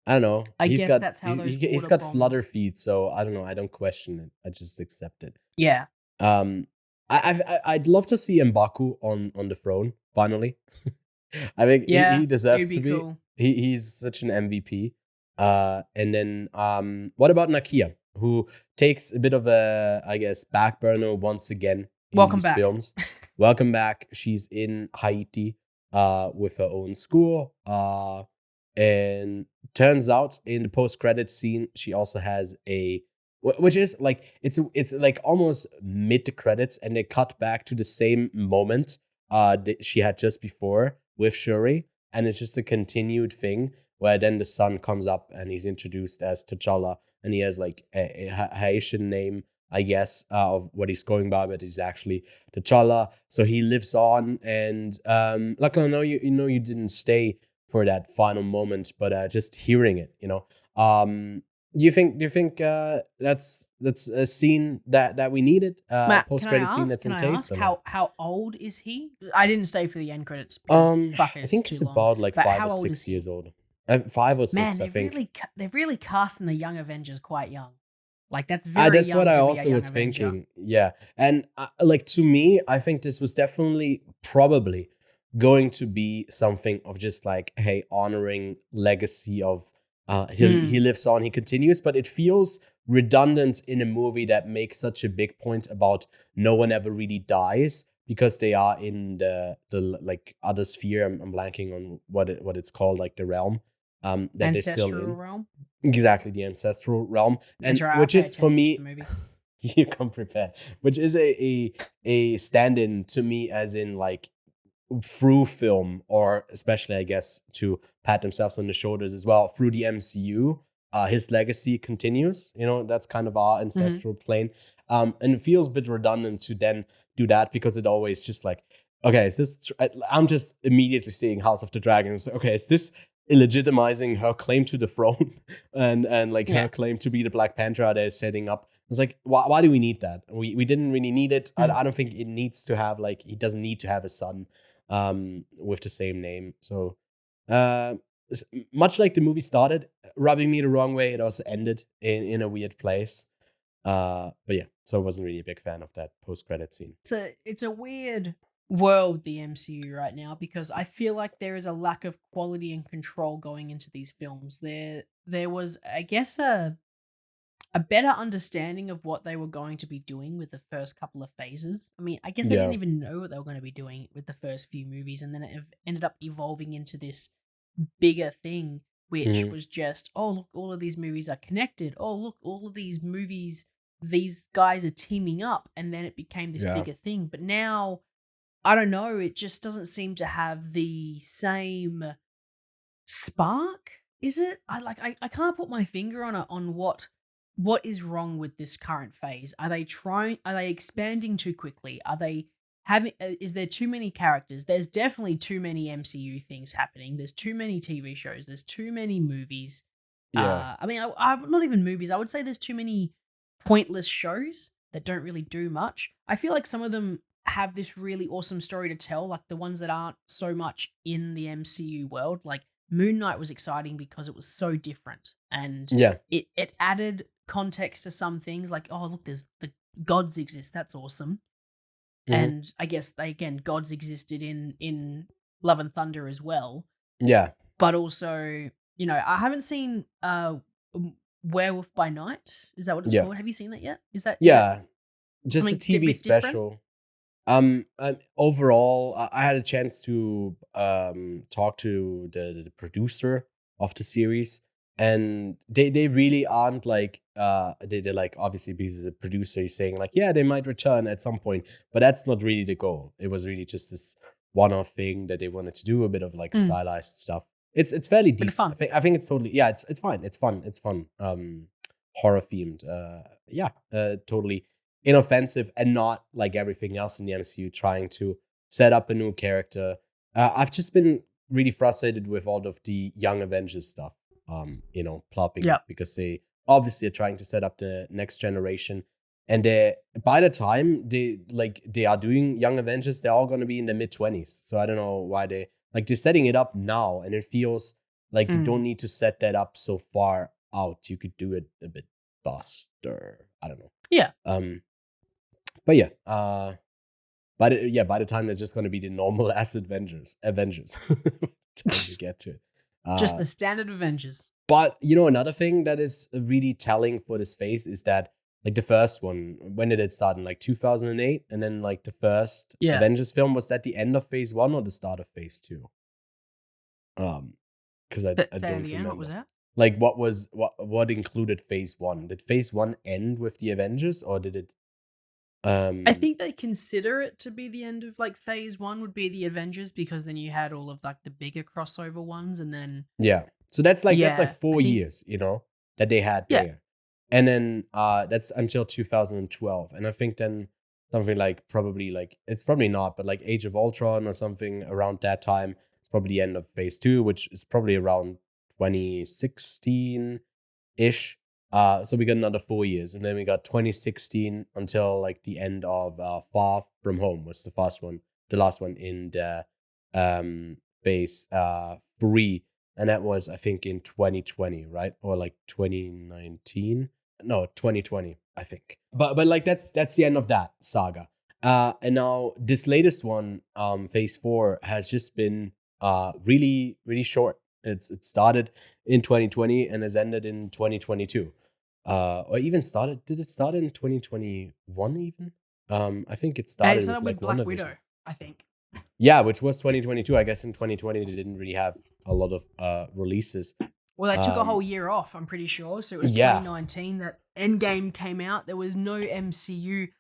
I don't know. He's got flutter feet, so I don't know. I don't question it. I just accept it. Yeah. I'd love to see M'Baku on the throne finally. I think he deserves to be. Cool. He's such an MVP. And then what about Nakia, who takes a bit of a, I guess, back burner once again in these films. Welcome back. She's in Haiti with her own school. And turns out in the post-credit scene, she also has which is it's almost mid the credits, and they cut back to the same moment that she had just before with Shuri, and it's just a continued thing where then the sun comes up and he's introduced as T'Challa and he has like a Haitian name, I guess, of what he's going by, but he's actually T'Challa. So he lives on, and luckily, I know you didn't stay for that final moment, but just hearing it, do you think that's a scene that we needed? Matt, Post credit scene that's can in I taste? ask how old is he? I didn't stay for the end credits because fuck it, I it's think too he's long. about like But 5 how or old is 6 he? years old. 5 or 6, Man, I think. they're really casting the young Avengers quite young. Like that's very That's young what I to be a also young was Avenger. thinking. Yeah, and like to me, I think this was definitely probably going to be something of just like, hey, honoring legacy of he lives on, he continues, but it feels redundant in a movie that makes such a big point about no one ever really dies because they are in the like other sphere. I'm blanking on what it's called, like the realm that they're still Ancestral in. realm. Exactly, the ancestral realm, and That's right. which I pay is for attention me, to the movies. you come prepared, which is a stand-in to me, as in like through film, or especially I guess to pat themselves on the shoulders as well through the MCU. His legacy continues. That's kind of our ancestral plane, and it feels a bit redundant to then do that because it always just like, okay, is this? I'm just immediately seeing House of the Dragons. Okay, is this illegitimizing her claim to the throne and like her claim to be the Black Panther they're setting up? It's like, why do we need that? We didn't really need it. I don't think it needs to have, like, he doesn't need to have a son with the same name. So much like the movie started, rubbing me the wrong way, it also ended in a weird place. But yeah, so I wasn't really a big fan of that post-credit scene. It's a weird world, the MCU right now, because I feel like there is a lack of quality and control going into these films. There was, I guess, a better understanding of what they were going to be doing with the first couple of phases. I mean, I guess they didn't even know what they were going to be doing with the first few movies, and then it ended up evolving into this bigger thing, which was just, oh, look, all of these movies are connected. Oh, look, all of these movies, these guys are teaming up, and then it became this bigger thing. But now, I don't know, it just doesn't seem to have the same spark, is it? I can't put my finger on what is wrong with this current phase. Are they expanding too quickly? Are they having is there too many characters? There's definitely too many MCU things happening. There's too many TV shows, there's too many movies. I mean, I'm not even movies. I would say there's too many pointless shows that don't really do much. I feel like some of them have this really awesome story to tell, like the ones that aren't so much in the MCU world. Like Moon Knight was exciting because it was so different, and it added context to some things. Like, oh, look, there's the gods exist. That's awesome. And I guess gods existed in Love and Thunder as well. Yeah, but also, I haven't seen Werewolf by Night. Is that what it's called? Have you seen that yet? Is that just a TV special. Overall, I had a chance to talk to the producer of the series, and they really aren't like they're like, obviously because the producer is saying like, yeah, they might return at some point, but that's not really the goal. It was really just this one-off thing that they wanted to do, a bit of like stylized stuff. It's fairly decent. It's fun. I think it's totally, it's fine. It's fun. Horror themed. Totally inoffensive and not like everything else in the MCU trying to set up a new character. I've just been really frustrated with all of the Young Avengers stuff. Plopping up because they obviously are trying to set up the next generation, and by the time they are doing Young Avengers, they're all going to be in the mid-20s. So I don't know why they're setting it up now, and it feels like you don't need to set that up so far out. You could do it a bit faster. I don't know. Yeah. But yeah. By the time they're just going to be the normal ass Avengers. Time to get to it. Just the standard Avengers. But another thing that is really telling for this phase is that like the first one, when did it start? In like 2008, and then like the first Avengers film, was that the end of phase 1 or the start of phase 2? Because I don't remember. What was that? Like what included phase 1? Did phase 1 end with the Avengers, or did it? I think they consider it to be the end of like phase 1 would be the Avengers, because then you had all of like the bigger crossover ones, and then so that's like 4 years, that they had there. And then that's until 2012. And I think then something like probably like, it's probably not, but like Age of Ultron or something around that time, it's probably the end of phase 2, which is probably around 2016-ish. So we got another 4 years. And then we got 2016 until like the end of Far From Home was the last one in the phase 3. And that was, I think, in 2020, right? Or like 2019? No, 2020, I think. But like that's the end of that saga. And now this latest one, phase 4, has just been really, really short. It started in 2020 and has ended in 2022. Or even started. Did it start in 2021 even? I think it started with like Black WandaVision. Widow, I think. Yeah, which was 2022. I guess in 2020 they didn't really have a lot of releases. Well, they took a whole year off, I'm pretty sure. So it was 2019 that Endgame came out. There was no MCU.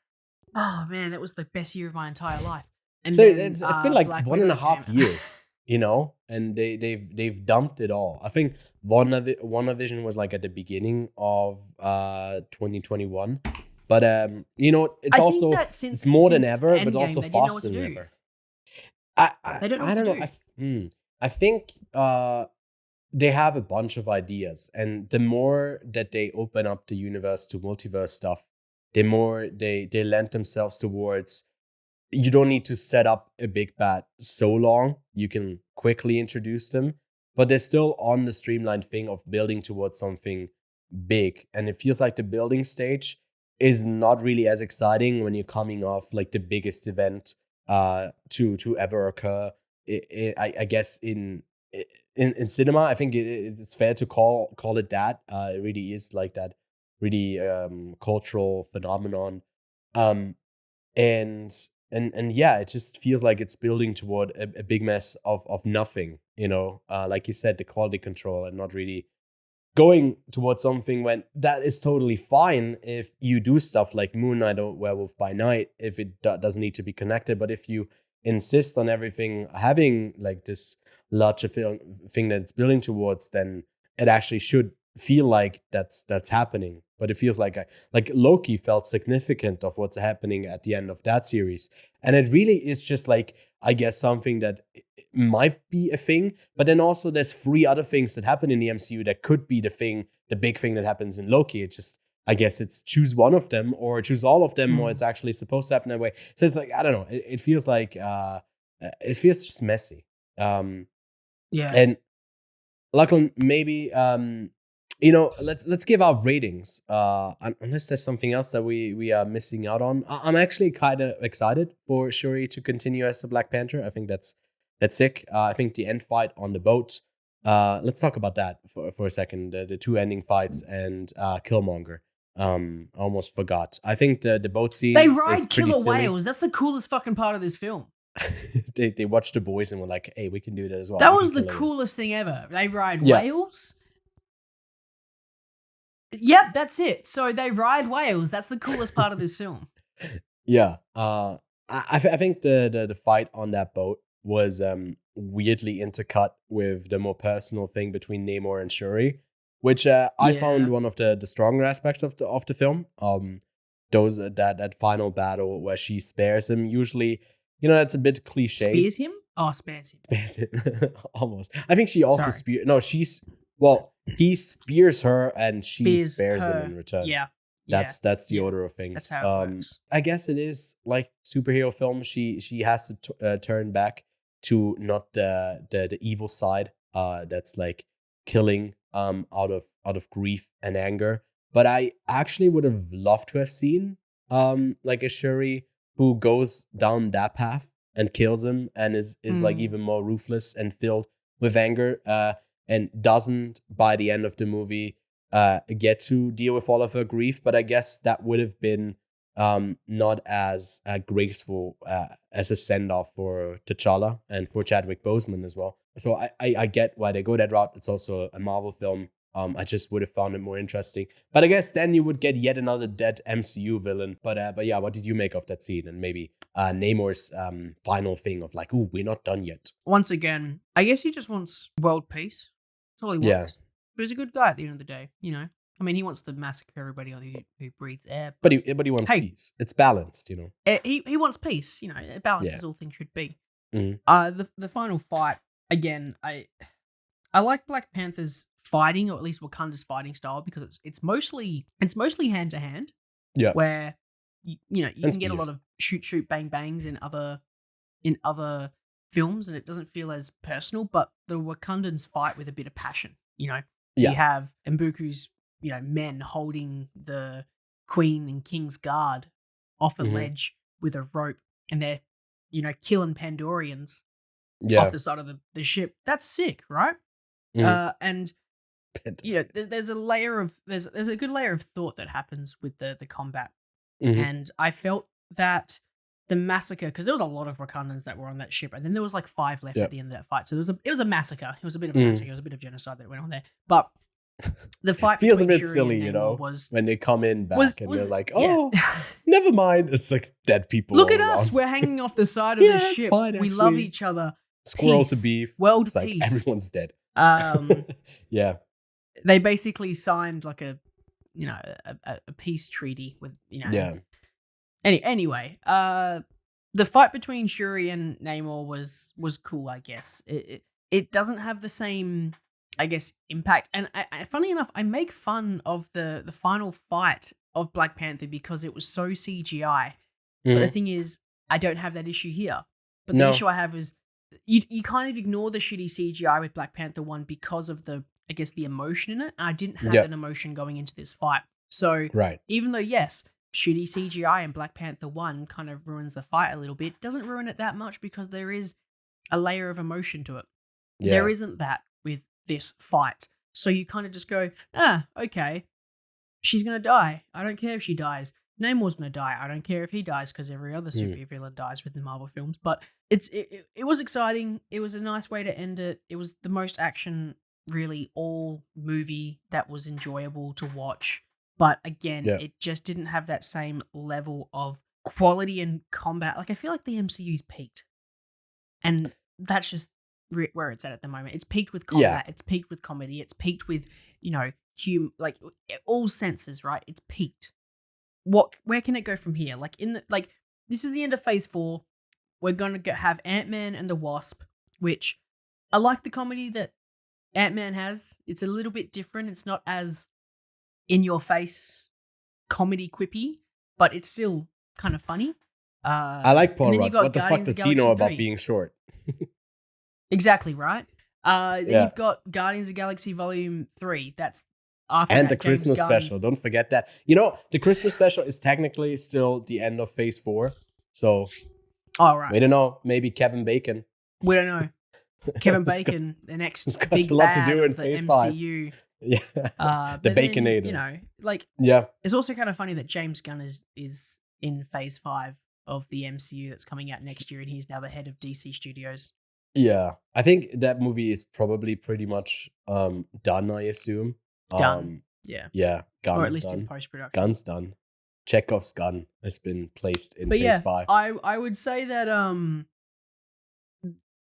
Oh man, that was the best year of my entire life. And so then, it's been like Black 1.5 years, you know, and they've dumped it all. I think WandaVision was like at the beginning of 2021, but you know, it's I also think that it's more than since ever, but Endgame, also they didn't know what faster to than do. ever. They don't know I what don't to know. I think they have a bunch of ideas, and the more that they open up the universe to multiverse stuff, the more they lend themselves towards, you don't need to set up a big bad so long. You can quickly introduce them, but they're still on the streamlined thing of building towards something big. And it feels like the building stage is not really as exciting when you're coming off like the biggest event to ever occur. I guess in cinema, I think it's fair to call it that. It really is like that really cultural phenomenon. And yeah, it just feels like it's building toward a big mess of nothing, you know, like you said, the quality control, and not really going towards something when that is totally fine if you do stuff like Moon Knight or Werewolf by Night, if it doesn't need to be connected. But if you insist on everything having like this larger thing that it's building towards, then it actually should feel like that's happening. But it feels like Loki felt significant of what's happening at the end of that series, and it really is just like, I guess, something that might be a thing, but then also there's 3 other things that happen in the MCU that could be the big thing that happens in Loki. It's just, I guess it's choose one of them or choose all of them, or it's actually supposed to happen that way. So it's like, I don't know. It feels like it feels just messy. Yeah. And Lachlan, maybe you know, let's give our ratings. Unless there's something else that we are missing out on. I'm actually kind of excited for Shuri to continue as the Black Panther. I think that's sick. I think the end fight on the boat. Let's talk about that for a second. The 2 ending fights and Killmonger. I almost forgot. I think the boat scene. They is ride pretty killer silly. whales. That's the coolest fucking part of this film. they watched The Boys and were like, hey, we can do that as well. That We was can the kill it. coolest thing ever. They ride Yeah. whales. Yep, that's it. So they ride whales. That's the coolest part of this film. Yeah. I think the fight on that boat was weirdly intercut with the more personal thing between Namor and Shuri, which I found one of the stronger aspects of the film. Those that final battle where she spares him. Usually, you know, that's a bit cliche. Spears him? Oh, spares him. Spares him. Almost. I think she also Sorry. he spears her and she spares him her. in return. Yeah. That's the order of things. That's how it works. I guess it is like superhero film. She has to turn back to not the evil side. That's like killing out of grief and anger. But I actually would have loved to have seen like a Shuri who goes down that path and kills him and is like even more ruthless and filled with anger. And doesn't by the end of the movie get to deal with all of her grief. But I guess that would have been not as graceful as a send-off for T'Challa and for Chadwick Boseman as well. So I get why they go that route. It's also a Marvel film. I just would have found it more interesting. But I guess then you would get yet another dead MCU villain. But yeah, what did you make of that scene? And maybe Namor's final thing of like, ooh, we're not done yet. Once again, I guess he just wants world peace. That's all he wants. Yeah. But he's a good guy at the end of the day, you know. I mean, he wants to massacre everybody who breathes air. But he wants peace. It's balanced, you know. He wants peace. You know, balance is all things should be. The final fight again. I like Black Panther's fighting, or at least Wakanda's fighting style, because it's mostly hand to hand. Yeah. Where you can get a lot of shoot bang bangs in other films, and it doesn't feel as personal. But the Wakandans fight with a bit of passion. You know, you have Mbuku's men holding the Queen and King's guard off a ledge with a rope, and they're killing Pandorians off the side of the ship. That's sick, right? And there's a layer of there's a good layer of thought that happens with the combat, and I felt that the massacre, because there was a lot of Wakandans that were on that ship, and then there was like 5 left at the end of that fight. So it was a massacre. It was a bit of a massacre. It was a bit of genocide that went on there, but. The fight feels a bit Shuri silly, when they come in back and they're like, "Oh, never mind." It's like dead people. Look at around. us. We're hanging off the side of the ship. It's fine, we love each other. Squirrel peace. to beef. World it's like peace. everyone's dead. Yeah. They basically signed like a peace treaty with Yeah. Anyway, the fight between Shuri and Namor was cool. I guess it doesn't have the same, I guess, impact. And funny enough, I make fun of the final fight of Black Panther because it was so CGI. But the thing is, I don't have that issue here. But the issue I have is you kind of ignore the shitty CGI with Black Panther 1 because of the emotion in it. And I didn't have that emotion going into this fight. So even though, yes, shitty CGI in Black Panther 1 kind of ruins the fight a little bit, it doesn't ruin it that much because there is a layer of emotion to it. Yeah. There isn't that with this fight. So you kind of just go, okay, she's going to die. I don't care if she dies. Namor's going to die. I don't care if he dies because every other supervillain dies with the Marvel films. But it was exciting. It was a nice way to end it. It was the most action, really, all movie that was enjoyable to watch. But again, it just didn't have that same level of quality and combat. Like, I feel like the MCU's peaked. And that's just where it's at the moment. It's peaked with combat. It's peaked with comedy. It's peaked with, like all senses, right? It's peaked. Where can it go from here? This is the end of Phase 4. We're going to have Ant-Man and the Wasp, which I like the comedy that Ant-Man has. It's a little bit different. It's not as in-your-face comedy quippy, but it's still kind of funny. I like Paul Rudd. What the fuck does he know about being short? Exactly, right? Then you've got Guardians of the Galaxy Volume 3. That's after and that, the Christmas special. Don't forget that. The Christmas special is technically still the end of Phase 4. So, we don't know. Maybe Kevin Bacon. We don't know. Kevin Bacon, the next big a lot bad to do in of the Phase MCU. 5. Yeah, the Baconator. It's also kind of funny that James Gunn is in Phase 5 of the MCU that's coming out next year, and he's now the head of DC Studios. Yeah, I think that movie is probably pretty much done, I assume. Done. Yeah, gun. Or at least done. in post-production. Gun's done. Chekhov's gun has been placed in Phase 5. I would say that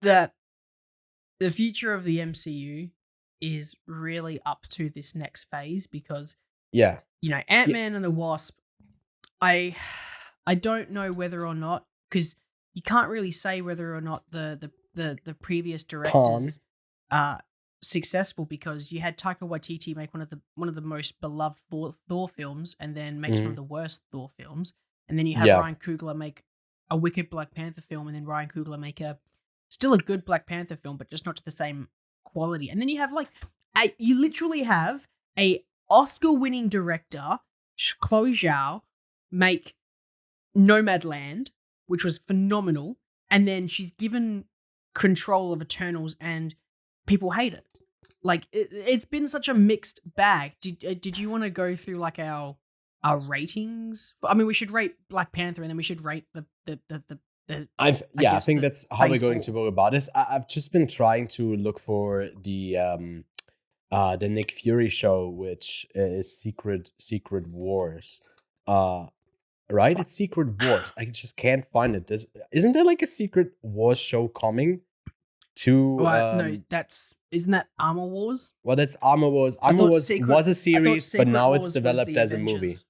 that the future of the MCU is really up to this next phase because Ant-Man and the Wasp, I don't know whether or not, because you can't really say whether or not the previous directors are successful, because you had Taika Waititi make one of the most beloved Thor films and then makes one of the worst Thor films, and then you have Ryan Coogler make a wicked Black Panther film, and then Ryan Coogler make still a good Black Panther film, but just not to the same quality. And then you have you literally have a Oscar-winning director, Chloe Zhao, make Nomadland, which was phenomenal, and then she's given control of Eternals, and people hate it. It's been such a mixed bag. Did you want to go through our ratings? I mean, we should rate Black Panther, and then we should rate I think that's how we're going to go about this. I've just been trying to look for the Nick Fury show, which is Secret Wars. Right? It's Secret Wars. I just can't find it. Isn't there a Secret Wars show coming to? No, that's Isn't that Armor Wars? Well, that's Armor Wars. I Armor thought Wars Secret- was a I thought series, but Secret now Wars it's was developed the as a movie. Avengers.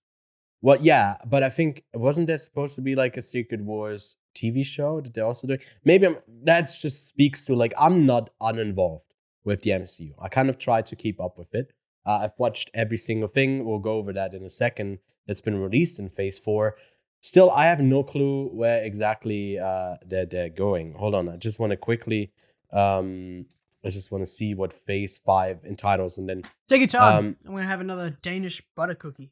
Well, yeah, but I think wasn't there supposed to be like a Secret Wars TV show that they're also doing? Maybe that just speaks to like I'm not uninvolved with the MCU. I kind of try to keep up with it. I've watched every single thing. We'll go over that in a second. That's been released in Phase 4. Still, I have no clue where exactly they're going. Hold on, I just want to quickly. I just want to see what Phase 5 entitles, and then Take your time. I'm gonna have another Danish butter cookie.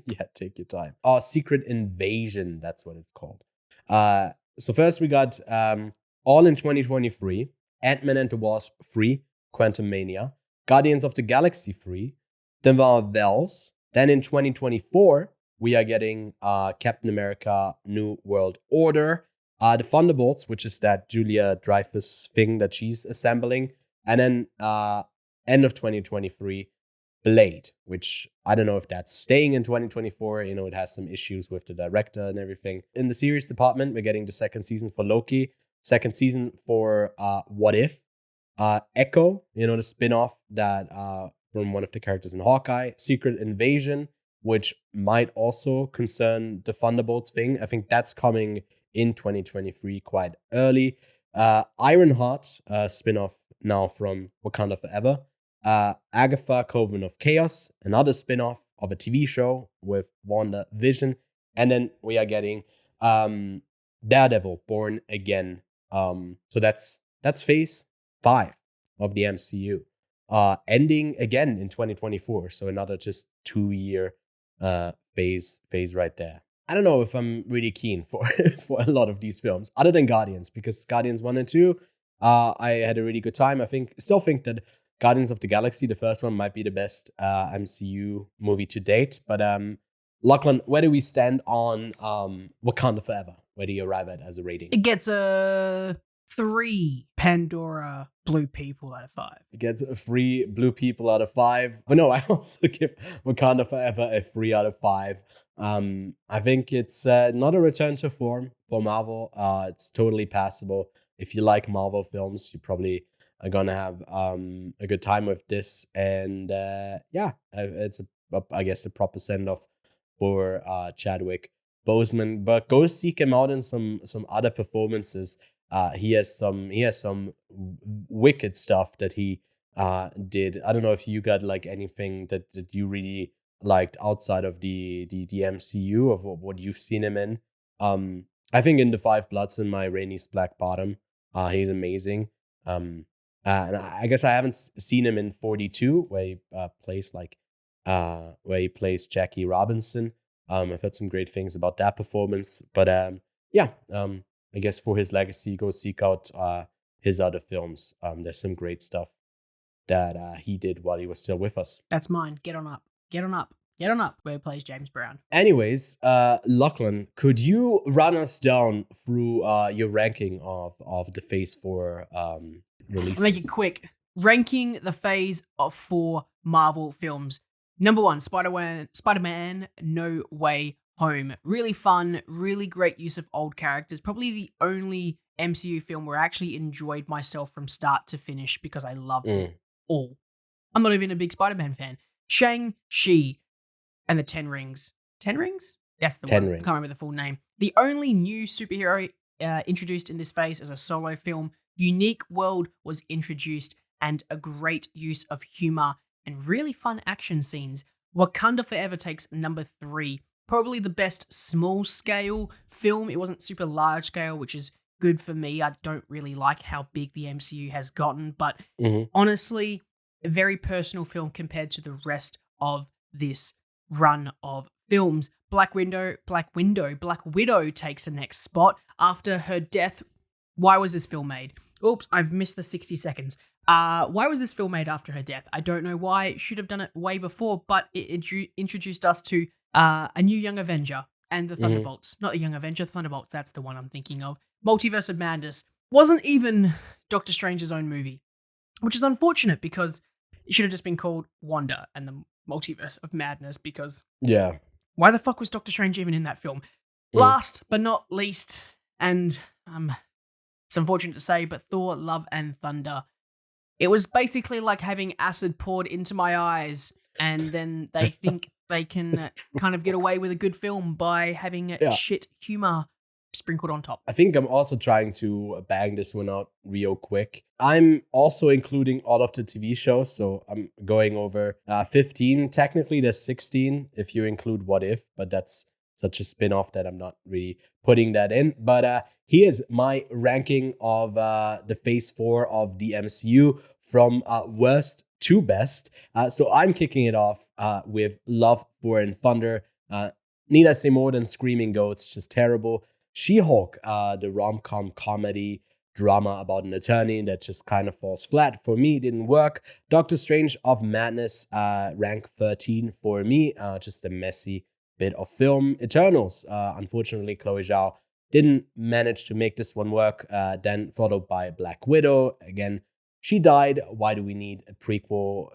yeah, take your time. Oh, Secret Invasion, that's what it's called. So first we got all in 2023, Ant-Man and the Wasp 3, Quantumania, Guardians of the Galaxy 3, The Marvels. Then in 2024, we are getting Captain America New World Order, the Thunderbolts, which is that Julia Dreyfus thing that she's assembling. And then end of 2023, Blade, which I don't know if that's staying in 2024. You know, it has some issues with the director and everything. In the series department, we're getting the second season for Loki, second season for What If, Echo, you know, the spin-off that from one of the characters in Hawkeye, Secret Invasion, which might also concern the Thunderbolts thing. I think that's coming in 2023 quite early. Ironheart, spin-off now from Wakanda Forever. Agatha, Coven of Chaos, another spin-off of a TV show with WandaVision. And then we are getting Daredevil, Born Again. So that's Phase 5 of the MCU. Ending again in 2024. So another just 2-year phase right there. I don't know if I'm really keen for for a lot of these films, other than Guardians, because Guardians 1 and 2, I had a really good time. Still think that Guardians of the Galaxy, the first one, might be the best MCU movie to date. But Lachlan, where do we stand on Wakanda Forever? Where do you arrive at as a rating? It gets a 3 Pandora blue people out of 5. It gets a 3 blue people out of 5. But no, I also give Wakanda Forever a 3 out of 5. I think it's not a return to form for Marvel. It's totally passable. If you like Marvel films, you probably are gonna have a good time with this. And it's I guess a proper send off for Chadwick Boseman. But go seek him out in some other performances. He has some wicked stuff that he did. I don't know if you got like anything that you really liked outside of the MCU of what you've seen him in. I think in The Five Bloods and my Rainey's Black Bottom, he's amazing. And I guess I haven't seen him in 42, where he plays Jackie Robinson. I've heard some great things about that performance, but I guess for his legacy, go seek out his other films. There's some great stuff that he did while he was still with us. That's mine. Get on up. Where he plays James Brown. Anyways, Lachlan, could you run us down through your ranking of the Phase 4 releases? I'll make it quick. Ranking the Phase of 4 Marvel films. Number 1, Spider-Man No Way Home. Really fun, really great use of old characters. Probably the only MCU film where I actually enjoyed myself from start to finish because I loved it all. I'm not even a big Spider-Man fan. Shang-Chi and the 10 Rings. 10 Rings? That's the 10 one. Rings. I can't remember the full name. The only new superhero introduced in this phase as a solo film. Unique world was introduced and a great use of humor and really fun action scenes. Wakanda Forever takes number 3. Probably the best small-scale film. It wasn't super large-scale, which is good for me. I don't really like how big the MCU has gotten, but honestly, a very personal film compared to the rest of this run of films. Black Widow takes the next spot after her death. Why was this film made? Oops, I've missed the 60 seconds. Why was this film made after her death? I don't know why. It should have done it way before, but it introduced us to a new Young Avenger and the Thunderbolts. Not a Young Avenger, Thunderbolts, that's the one I'm thinking of. Multiverse of Madness. Wasn't even Doctor Strange's own movie, which is unfortunate because it should have just been called Wanda and the Multiverse of Madness because why the fuck was Doctor Strange even in that film? Last but not least, and it's unfortunate to say, but Thor, Love and Thunder. It was basically like having acid poured into my eyes, and then they think they can kind of get away with a good film by having shit humor sprinkled on top. I think I'm also trying to bang this one out real quick. I'm also including all of the TV shows, so I'm going over 15. Technically, there's 16 if you include What If, but that's such a spin-off that I'm not really putting that in. But here's my ranking of the Phase 4 of the MCU from worst to best. So I'm kicking it off with Love, War and Thunder. Need I say more than Screaming Goats? Just terrible. She-Hulk, the rom-com comedy drama about an attorney that just kind of falls flat. For me, didn't work. Doctor Strange of Madness, rank 13 for me. Just a messy bit of film. Eternals, unfortunately, Chloe Zhao didn't manage to make this one work. Then followed by Black Widow. Again, she died. Why do we need a prequel?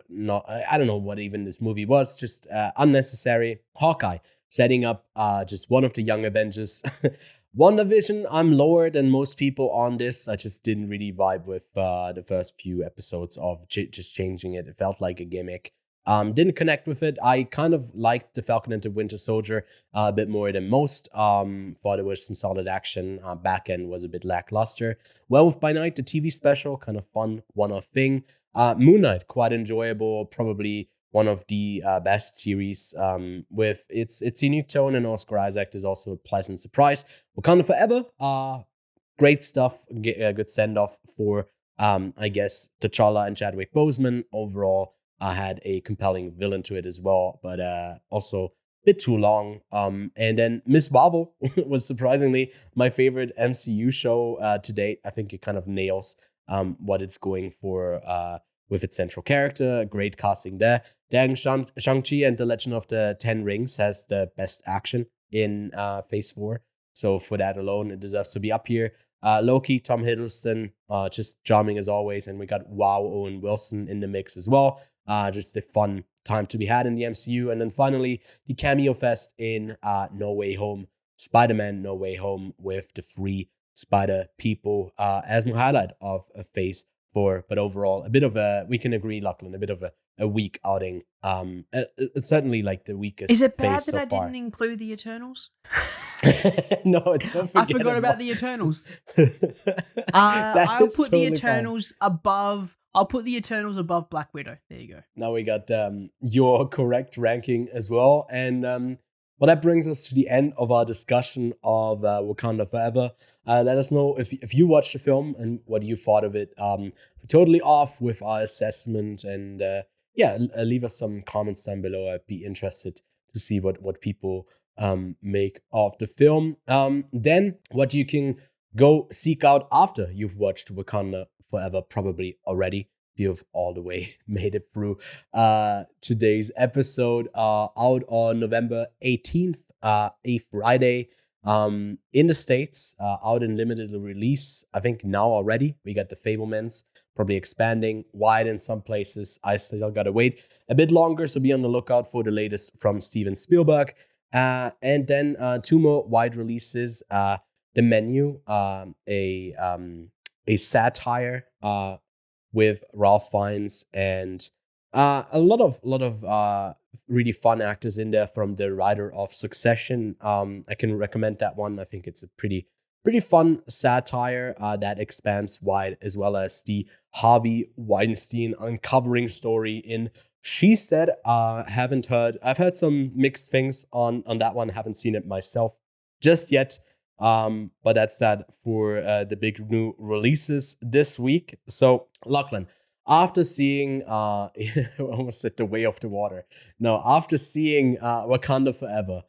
I don't know what even this movie was. Just unnecessary. Hawkeye, setting up just one of the young Avengers. WandaVision, I'm lower than most people on this. I just didn't really vibe with the first few episodes of just changing it. It felt like a gimmick. Didn't connect with it. I kind of liked the Falcon and the Winter Soldier a bit more than most. Thought it was some solid action. Back end was a bit lackluster. Werewolf by Night, the TV special, kind of fun one-off thing. Moon Knight, quite enjoyable. Probably one of the best series with its unique tone, and Oscar Isaac is also a pleasant surprise. Wakanda Forever, great stuff. Good send-off for, I guess, T'Challa and Chadwick Boseman. Overall, had a compelling villain to it as well, but also a bit too long. And then Miss Marvel was surprisingly my favorite MCU show to date. I think it kind of nails what it's going for with its central character. Great casting there. Dang, Shang-Chi and the Legend of the Ten Rings has the best action in Phase 4. So for that alone, it deserves to be up here. Loki, Tom Hiddleston, just charming as always. And we got Owen Wilson in the mix as well. Just a fun time to be had in the MCU. And then finally, the cameo fest in No Way Home. Spider-Man No Way Home with the 3 Spider people as my highlight of Phase 4. But overall, a bit of we can agree, Lachlan, a bit of a weak outing. It's certainly like the weakest. Is it bad phase that so I far. didn't include the Eternals? No, it's so I forgot about the Eternals. I'll put the Eternals above. I'll put the Eternals above Black Widow. There you go. Now we got your correct ranking as well. And well, that brings us to the end of our discussion of Wakanda Forever. Let us know if you watched the film and what you thought of it. We're totally off with our assessment. And leave us some comments down below. I'd be interested to see what people make of the film. Then what you can go seek out after you've watched Wakanda Forever, probably already, if you've all the way made it through today's episode, out on November 18th, a Friday, in the States, out in limited release. I think now already. We got The Fablemans, probably expanding wide in some places. I still gotta wait a bit longer, so be on the lookout for the latest from Steven Spielberg. And then 2 more wide releases. The Menu, a satire with Ralph Fiennes and a lot of really fun actors in there from the writer of Succession. I can recommend that one. I think it's a pretty fun satire that expands wide, as well as the Harvey Weinstein uncovering story in She Said. I've heard some mixed things on that one. Haven't seen it myself just yet. But that's that for the big new releases this week. So, Lachlan, after seeing almost said The Way of the Water. No, after seeing Wakanda Forever,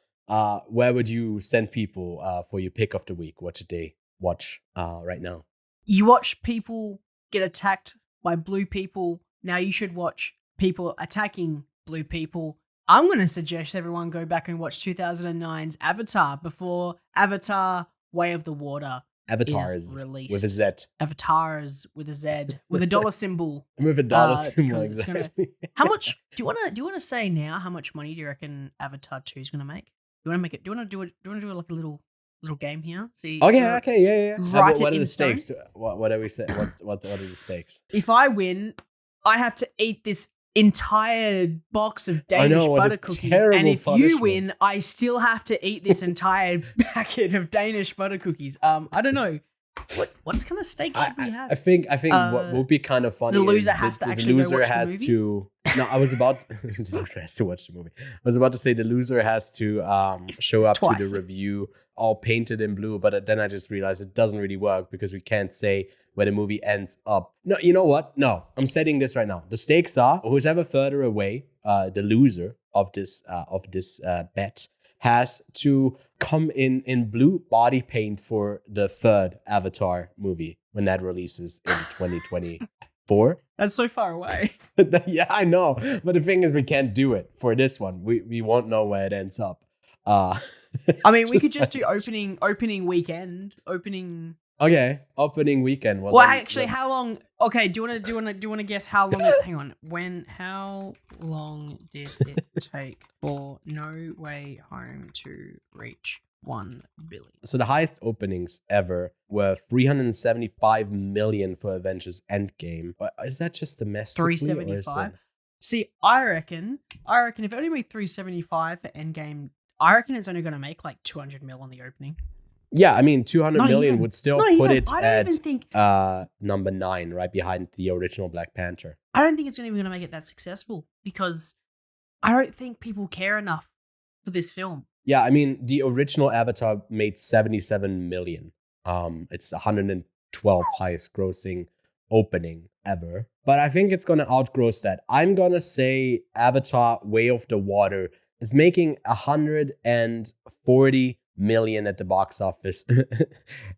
where would you send people for your pick of the week? What should they watch right now? You watch people get attacked by blue people. Now you should watch people attacking blue people. I'm going to suggest everyone go back and watch 2009's Avatar before Avatar Way of the Water is released. With a Z. Avatar is with a Z, with a dollar symbol. With a dollar symbol, exactly. How much do you want to say now? How much money do you reckon Avatar 2 is going to make? Do you want to make it? Do you want to do like a little little game here. See. Okay, yeah. Write What it are the in stone. stakes? What are we saying? What are the stakes? If I win, I have to eat this entire box of I Danish know, what a butter cookies. terrible And if you punishment. win, I still have to eat this entire packet of Danish butter cookies. I don't know. What's kind of stake should we have? I think what would be kind of funny the loser is has to the actually go loser watch the has movie? to. No, I was about the loser has to watch the movie. I was about to say the loser has to show up Twice. to the review all painted in blue, but then I just realized it doesn't really work because we can't say where the movie ends up. No, you know what? No, I'm setting this right now. The stakes are who's ever further away, the loser of this bet has to come in blue body paint for the third Avatar movie when that releases in 2024. That's so far away. Yeah, I know. But the thing is, we can't do it for this one. We won't know where it ends up. I mean, we could just do opening weekend. Okay, opening weekend. Well, actually, how long? Okay, do you want to guess how long? Hang on. How long did it take for No Way Home to reach 1 billion? So the highest openings ever were 375 million for Avengers Endgame. But is that just domestically? 375. See, I reckon if it only made 375 for Endgame, I reckon it's only going to make like 200 mil on the opening. Yeah, I mean, 200 million would still put it I don't at even think, number 9, right behind the original Black Panther. I don't think it's even going to make it that successful because I don't think people care enough for this film. Yeah, I mean, the original Avatar made 77 million. It's the 112th highest grossing opening ever. But I think it's going to outgross that. I'm going to say Avatar Way of the Water is making 140 million at the box office.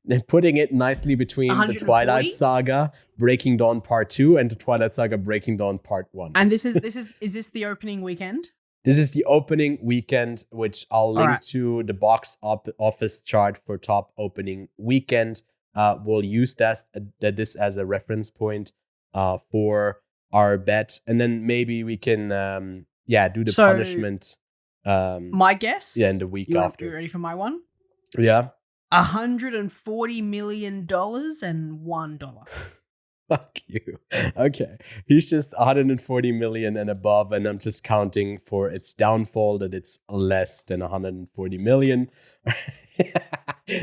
And putting it nicely between 140? the Twilight Saga Breaking Dawn Part 2 and the Twilight Saga Breaking Dawn Part 1. And is this the opening weekend? This is the opening weekend, which I'll link to the box office chart for top opening weekend. We'll use this as a reference point for our bet. And then maybe we can do the punishment. My guess? Yeah, in the week after. You ready for my one? Yeah. $140 million and $1. Fuck you. Okay. He's just 140 million and above, and I'm just counting for its downfall that it's less than 140 million. All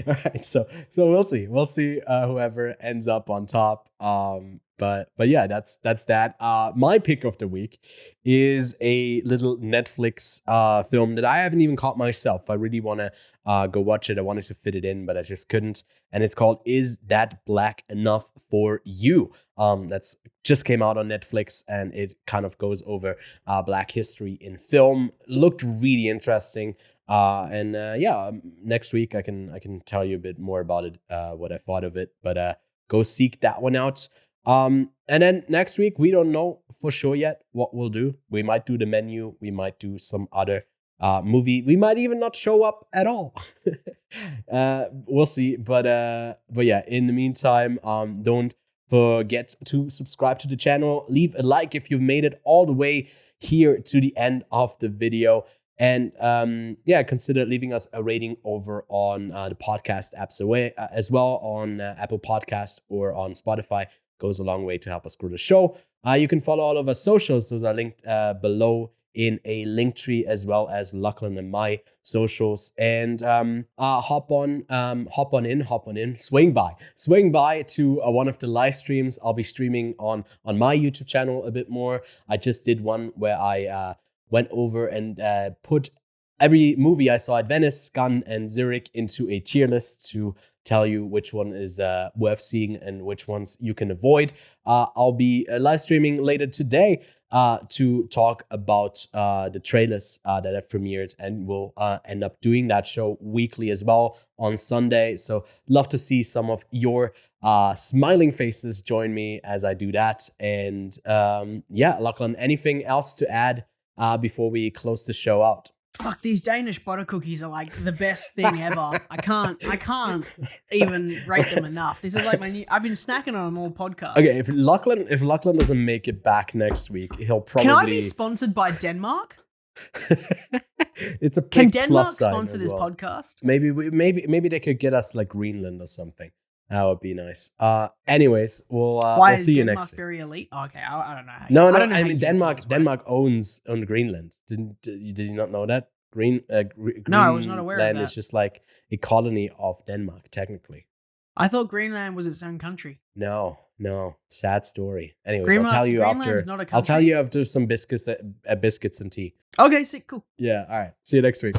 right, so we'll see. We'll see whoever ends up on top. But yeah, that's that. My pick of the week is a little Netflix film that I haven't even caught myself. I really want to go watch it. I wanted to fit it in, but I just couldn't. And it's called Is That Black Enough for You? That's just came out on Netflix, and it kind of goes over Black history in film. Looked really interesting. Next week I can tell you a bit more about it, what I thought of it. But go seek that one out. And then next week, we don't know for sure yet what we'll do. We might do the menu. We might do some other movie. We might even not show up at all. We'll see. But yeah, in the meantime, don't forget to subscribe to the channel. Leave a like if you've made it all the way here to the end of the video. And consider leaving us a rating over on the podcast apps as well on Apple Podcast or on Spotify. Goes a long way to help us grow the show. You can follow all of our socials. Those are linked below in a link tree, as well as Lachlan and my socials. And hop on in, swing by to one of the live streams. I'll be streaming on my YouTube channel a bit more. I just did one where I went over and put every movie I saw at Venice, Cannes, and Zurich into a tier list to tell you which one is worth seeing and which ones you can avoid. I'll be live streaming later today to talk about the trailers that have premiered, and we'll end up doing that show weekly as well on Sunday. So love to see some of your smiling faces join me as I do that. And Lachlan, anything else to add before we close the show out? Fuck, these Danish butter cookies are like the best thing ever. I can't even rate them enough. This is like my new. I've been snacking on them all podcast. Okay, if Lachlan doesn't make it back next week, he'll probably. Can I be sponsored by Denmark? It's a Can big Denmark plus sign sponsor as this well. podcast? Maybe they could get us like Greenland or something. That would be nice. Anyways, Why we'll is see you Denmark next week. very elite? Oh, okay, I don't know. How No, I don't know. I how mean unicorns work. Denmark owns Greenland. Did you not know that? No, I was not aware of Greenland that. is just like a colony of Denmark, technically. I thought Greenland was its own country. No. Sad story. Anyways, I'll tell you Greenland's after. not a I'll tell country? you after some biscuits and tea. Okay, sick, cool. Yeah. All right. See you next week.